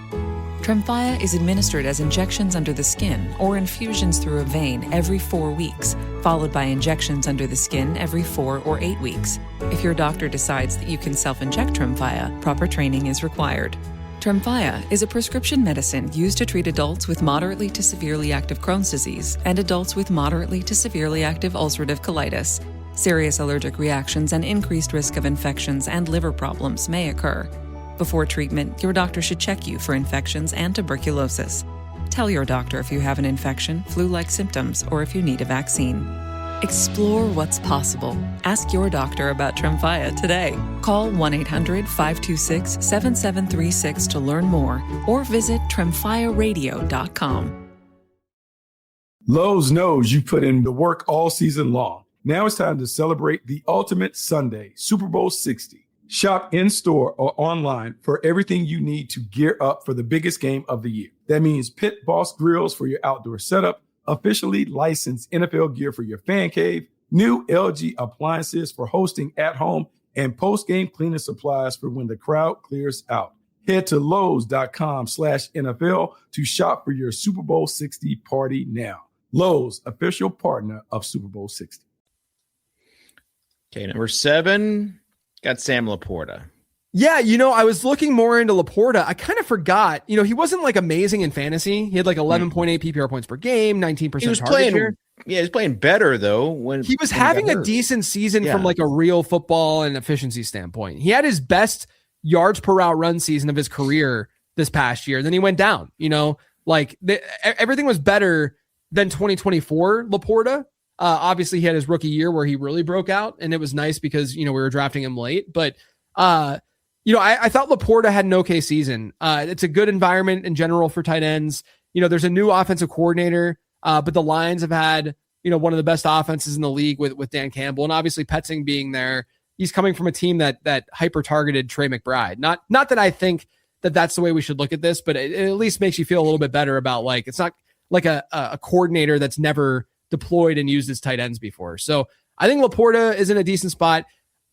Tremfya is administered as injections under the skin or infusions through a vein every 4 weeks, followed by injections under the skin every 4 or 8 weeks. If your doctor decides that you can self-inject Tremfya, proper training is required. Tremfya is a prescription medicine used to treat adults with moderately to severely active Crohn's disease and adults with moderately to severely active ulcerative colitis. Serious allergic reactions and increased risk of infections and liver problems may occur. Before treatment, your doctor should check you for infections and tuberculosis. Tell your doctor if you have an infection, flu-like symptoms, or if you need a vaccine. Explore what's possible. Ask your doctor about Tremfya today. Call 1-800-526-7736 to learn more or visit tremfyaradio.com. Lowe's knows you put in the work all season long. Now it's time to celebrate the ultimate Sunday, Super Bowl 60. Shop in-store or online for everything you need to gear up for the biggest game of the year. That means Pit Boss grills for your outdoor setup, officially licensed NFL gear for your fan cave, new LG appliances for hosting at home, and post-game cleaning supplies for when the crowd clears out. Head to Lowe's.com/NFL to shop for your Super Bowl 60 party now. Lowe's, official partner of Super Bowl 60. Okay, number 7, got Sam Laporta. Yeah, I was looking more into Laporta. I kind of forgot. He wasn't like amazing in fantasy. He had like 11.8 PPR points per game, 19% he was target playing, share. Yeah, he was playing better though when he was having a decent season from like a real football and efficiency standpoint. He had his best yards per route run season of his career this past year. Then he went down. Everything was better than 2024 Laporta. Obviously, he had his rookie year where he really broke out, and it was nice because we were drafting him late. But I thought Laporta had an okay season. It's a good environment in general for tight ends. There's a new offensive coordinator, but the Lions have had, one of the best offenses in the league with Dan Campbell. And obviously Petzing being there, he's coming from a team that hyper-targeted Trey McBride. Not that I think that that's the way we should look at this, but it at least makes you feel a little bit better about like, it's not like a coordinator that's never deployed and used his tight ends before. So I think Laporta is in a decent spot.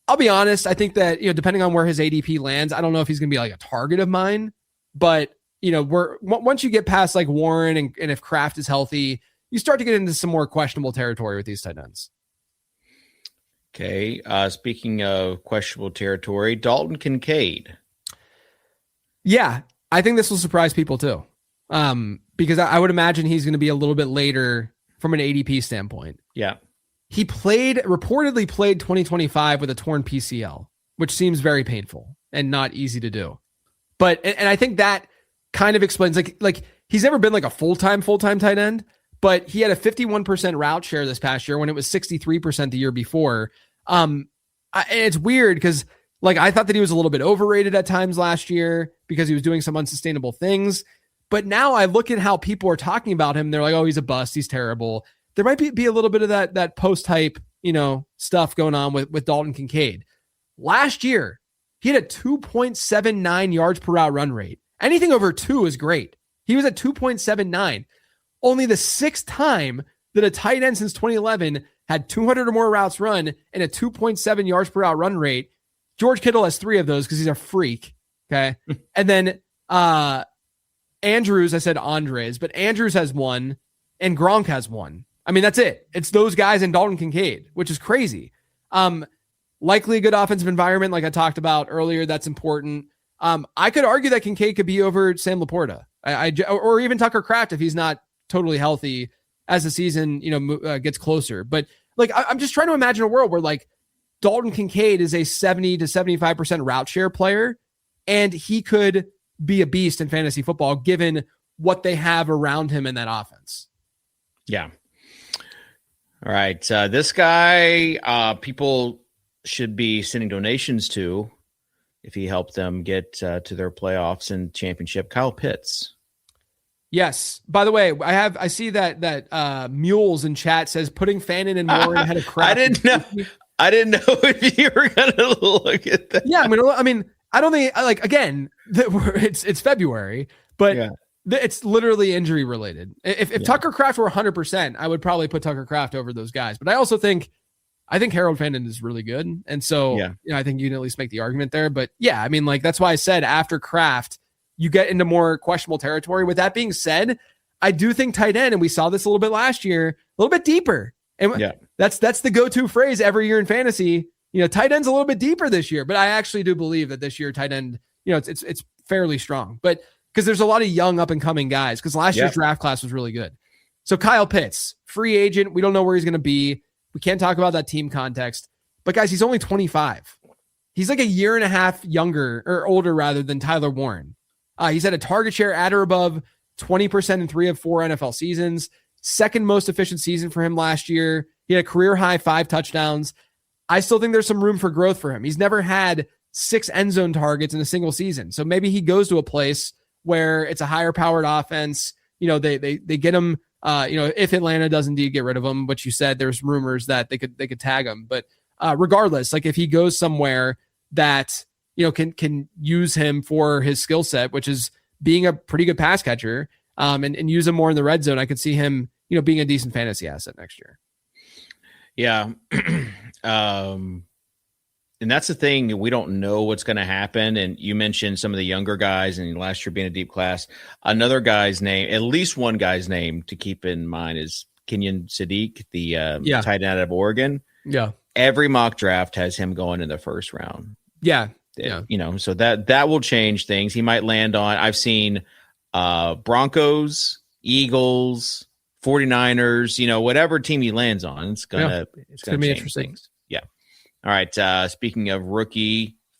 I'll be honest. I think that, depending on where his ADP lands, I don't know if he's going to be like a target of mine, but once you get past like Warren and if Kraft is healthy, you start to get into some more questionable territory with these tight ends. Okay. Speaking of questionable territory, Dalton Kincaid. Yeah. I think this will surprise people too. Because I would imagine he's going to be a little bit later from an ADP standpoint. Yeah. He reportedly played 2025 with a torn PCL, which seems very painful and not easy to do. But, and I think that kind of explains like he's never been like a full-time tight end, but he had a 51% route share this past year when it was 63% the year before. And it's weird because like I thought that he was a little bit overrated at times last year because he was doing some unsustainable things. But now I look at how people are talking about him. They're like, oh, he's a bust. He's terrible. There might be a little bit of that post-hype, stuff going on with Dalton Kincaid. Last year, he had a 2.79 yards per route run rate. Anything over 2 is great. He was at 2.79. Only the 6th time that a tight end since 2011 had 200 or more routes run and a 2.7 yards per route run rate. George Kittle has 3 of those because he's a freak. Okay. And then Andrews, I said Andres, but Andrews has 1 and Gronk has 1. I mean, that's it. It's those guys and Dalton Kincaid, which is crazy. Likely a good offensive environment, like I talked about earlier. That's important. I could argue that Kincaid could be over Sam Laporta, or even Tucker Kraft if he's not totally healthy as the season gets closer. But like, I'm just trying to imagine a world where like Dalton Kincaid is a 70 to 75% route share player, and he could be a beast in fantasy football given what they have around him in that offense. Yeah. All right. This guy, people should be sending donations to if he helped them get to their playoffs and championship. Kyle Pitts. Yes. By the way, I see that Mules in chat says putting Fannin and Warren ahead of Kraft. I didn't know if you were going to look at that. Yeah. I mean, I don't think it's February, but yeah. It's literally injury related. If Tucker Kraft were 100%, I would probably put Tucker Kraft over those guys. But I also think Harold Fannin is really good. And so, I think you can at least make the argument there. But yeah, I mean, like, that's why I said after Kraft, you get into more questionable territory. With that being said, I do think tight end, and we saw this a little bit last year, a little bit deeper. And that's the go-to phrase every year in fantasy. Tight end's a little bit deeper this year, but I actually do believe that this year tight end, it's fairly strong. But because there's a lot of young up and coming guys, because last year's draft class was really good. So Kyle Pitts, free agent. We don't know where he's going to be. We can't talk about that team context, but guys, he's only 25. He's like a year and a half younger or older rather than Tyler Warren. He's had a target share at or above 20% in 3 of 4 NFL seasons. Second most efficient season for him last year. He had a career high 5 touchdowns. I still think there's some room for growth for him. He's never had 6 end zone targets in a single season. So maybe he goes to a place where it's a higher powered offense. They get him, if Atlanta does indeed get rid of him, which you said there's rumors that they could tag him. But regardless, like if he goes somewhere that, can use him for his skill set, which is being a pretty good pass catcher, and use him more in the red zone, I could see him, being a decent fantasy asset next year. Yeah. And that's the thing. We don't know what's going to happen. And you mentioned some of the younger guys and last year being a deep class. Another guy's name, at least one guy's name to keep in mind is Kenyon Sadiq, the tight end out of Oregon. Yeah. every mock draft has him going in the first round. Yeah. So that will change things. He might land on, I've seen Broncos, Eagles, 49ers, whatever team he lands on, it's gonna be interesting. Things. Yeah. All right. Speaking of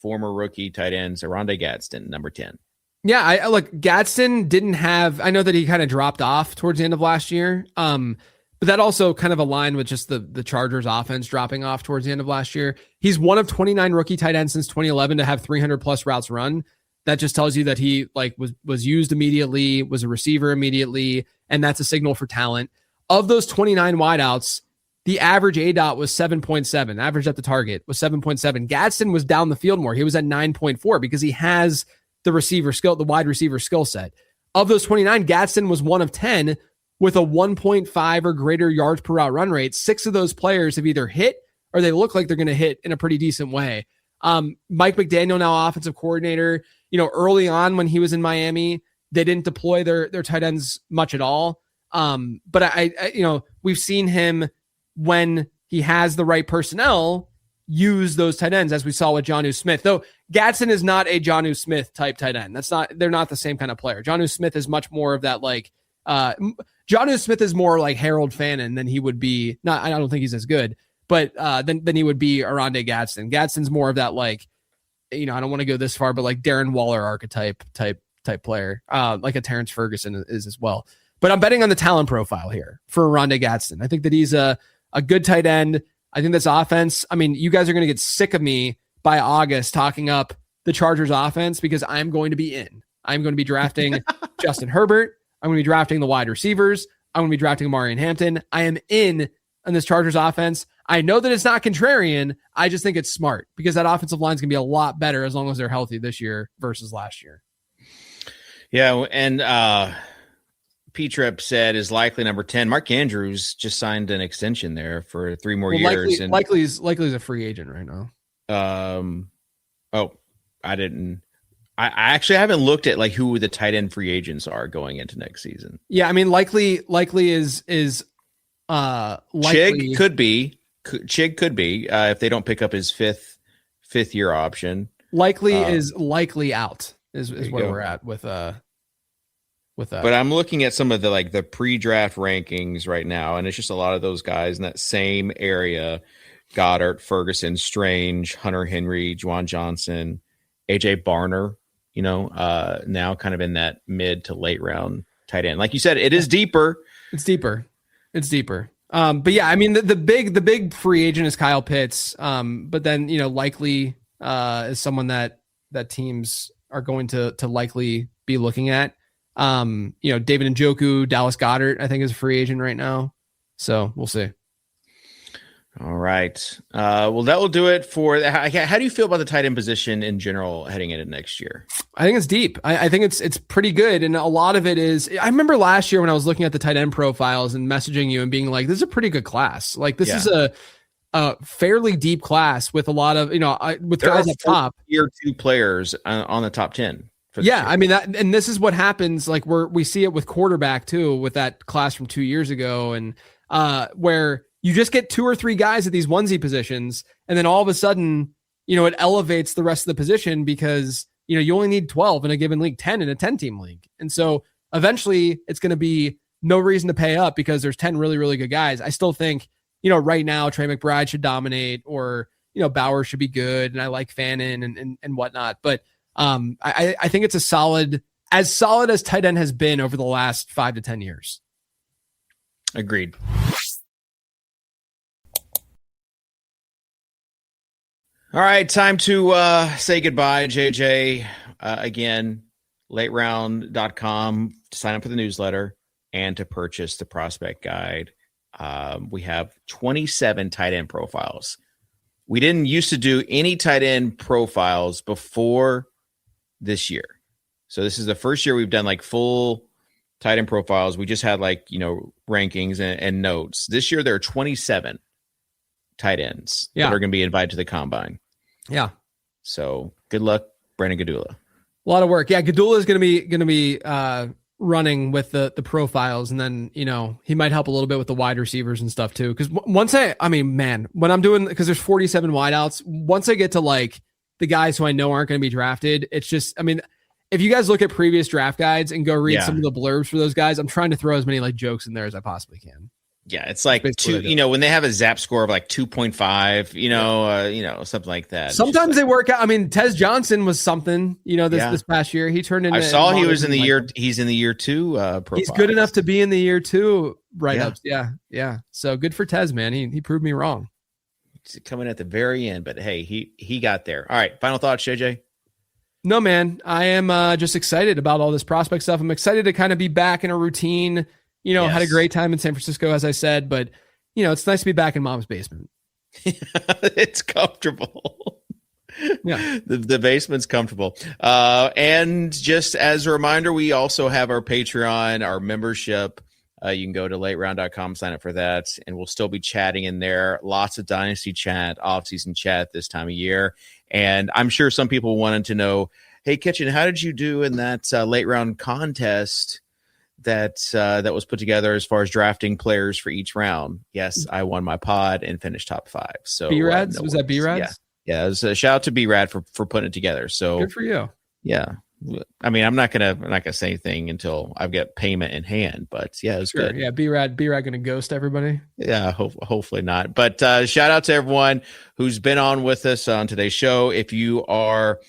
former rookie tight ends, Oronde Gadsden, number 10. Yeah, I look, Gadsden didn't have, I know that he kind of dropped off towards the end of last year. But that also kind of aligned with just the Chargers offense dropping off towards the end of last year. He's one of 29 rookie tight ends since 2011 to have 300 plus routes run. That just tells you that he was used immediately, was a receiver immediately, and that's a signal for talent. Of those 29 wideouts, the average ADOT was 7.7. Average at the target was 7.7. Gadsden was down the field more. He was at 9.4 because he has the wide receiver skill set. Of those 29, Gadsden was one of 10 with a 1.5 or greater yards per route run rate. 6 of those players have either hit or they look like they're going to hit in a pretty decent way. Mike McDaniel, now offensive coordinator, early on when he was in Miami, they didn't deploy their tight ends much at all. But I we've seen him when he has the right personnel use those tight ends, as we saw with Jonnu Smith. Though Gadsden is not a Jonnu Smith type tight end. They're not the same kind of player. Jonnu Smith is much more of that Jonnu Smith is more like Harold Fannin than he would be. I don't think he's as good, but than he would be Oronde Gadsden. Gadsden's more of that I don't want to go this far, but like Darren Waller archetype type player, like a Terrence Ferguson is as well. But I'm betting on the talent profile here for Oronde Gadsden. I think that he's a good tight end. I think this offense, you guys are going to get sick of me by August talking up the Chargers offense because I'm going to be in. I'm going to be drafting Justin Herbert. I'm going to be drafting the wide receivers. I'm going to be drafting Marion Hampton. I am in on this Chargers offense. I know that it's not contrarian. I just think it's smart because that offensive line is going to be a lot better as long as they're healthy this year versus last year. Yeah, and P-Trip said is likely number 10. Mark Andrews just signed an extension there for 3 more years. Likely is a free agent right now. I actually haven't looked at who the tight end free agents are going into next season. Yeah, likely is likely. Chig could be if they don't pick up his fifth year option. Likely is likely out is where we're at with that. But I'm looking at some of the pre-draft rankings right now, and it's just a lot of those guys in that same area: Goddard, Ferguson, Strange, Hunter Henry, Juwan Johnson, AJ Barner. Now kind of in that mid to late round tight end. Like you said, it is deeper. It's deeper. But yeah, the big free agent is Kyle Pitts. But then, likely is someone that teams are going to likely be looking at. David Njoku, Dallas Goedert, I think is a free agent right now. So we'll see. All right. Well, that will do it for how do you feel about the tight end position in general heading into next year? I think it's deep. I think it's pretty good. And a lot of it is, I remember last year when I was looking at the tight end profiles and messaging you and being like, this is a pretty good class. This is a fairly deep class with a lot of, with there guys at top. Year 2 players on the top 10. Yeah. And this is what happens. We see it with quarterback too, with that class from 2 years ago. And where you just get 2 or 3 guys at these onesie positions, and then all of a sudden, it elevates the rest of the position because, you only need 12 in a given league, 10 in a 10-team league. And so eventually it's going to be no reason to pay up because there's 10 really, really good guys. I still think, right now Trey McBride should dominate or, Bauer should be good. And I like Fannin and whatnot. But I think it's as solid as tight end has been over the last 5 to 10 years. Agreed. All right, time to say goodbye, JJ. Again, lateround.com to sign up for the newsletter and to purchase the prospect guide. We have 27 tight end profiles. We didn't used to do any tight end profiles before this year. So this is the first year we've done full tight end profiles. We just had rankings and notes. This year there are 27 tight ends that are going to be invited to the combine. Yeah. So good luck, Brandon Gadula. A lot of work. Yeah, Gadula is going to be running with the profiles, and then he might help a little bit with the wide receivers and stuff too. Because once when I'm doing, because there's 47 wideouts, once I get to like the guys who I know aren't going to be drafted, it's just, if you guys look at previous draft guides and go read some of the blurbs for those guys, I'm trying to throw as many like jokes in there as I possibly can. Yeah, it's like when they have a ZAP score of like 2.5, something like that. Sometimes they work out. Tez Johnson was something, this past year. He turned into. I saw he was in the year. He's in the year 2. He's good enough to be in the year 2 write-ups. Yeah. So good for Tez, man. He proved me wrong. He's coming at the very end, but hey, he got there. All right, final thoughts, JJ. No, man. I am just excited about all this prospect stuff. I'm excited to kind of be back in a routine. Had a great time in San Francisco, as I said, but it's nice to be back in mom's basement. It's comfortable. Yeah. The basement's comfortable. And just as a reminder, we also have our Patreon, our membership. You can go to lateround.com, sign up for that, and we'll still be chatting in there. Lots of Dynasty chat, off-season chat this time of year. And I'm sure some people wanted to know, hey, Kitchen, how did you do in that late round contest that was put together as far as drafting players for each round? Yes, I won my pod and finised top 5. So B-Rads? Was that B-Rads? Yeah. It was a shout out to B-Rad for putting it together. So good for you. Yeah. I'm not gonna say anything until I've got payment in hand, but yeah, it was good. Yeah, B-Rad gonna ghost everybody. Yeah, hopefully not. But shout out to everyone who's been on with us on today's show. If you are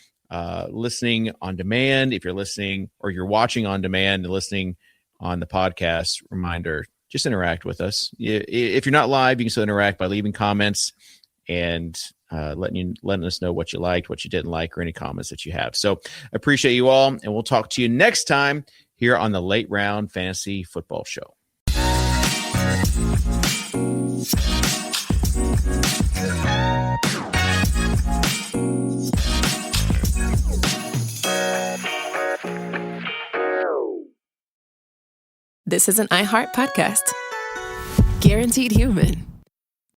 listening on demand, if you're listening or you're watching on demand and listening on the podcast, reminder, just interact with us. If you're not live, you can still interact by leaving comments and letting us know what you liked, what you didn't like, or any comments that you have. So I appreciate you all, and we'll talk to you next time here on the Late Round Fantasy Football Show. This is an iHeart podcast. Guaranteed Human.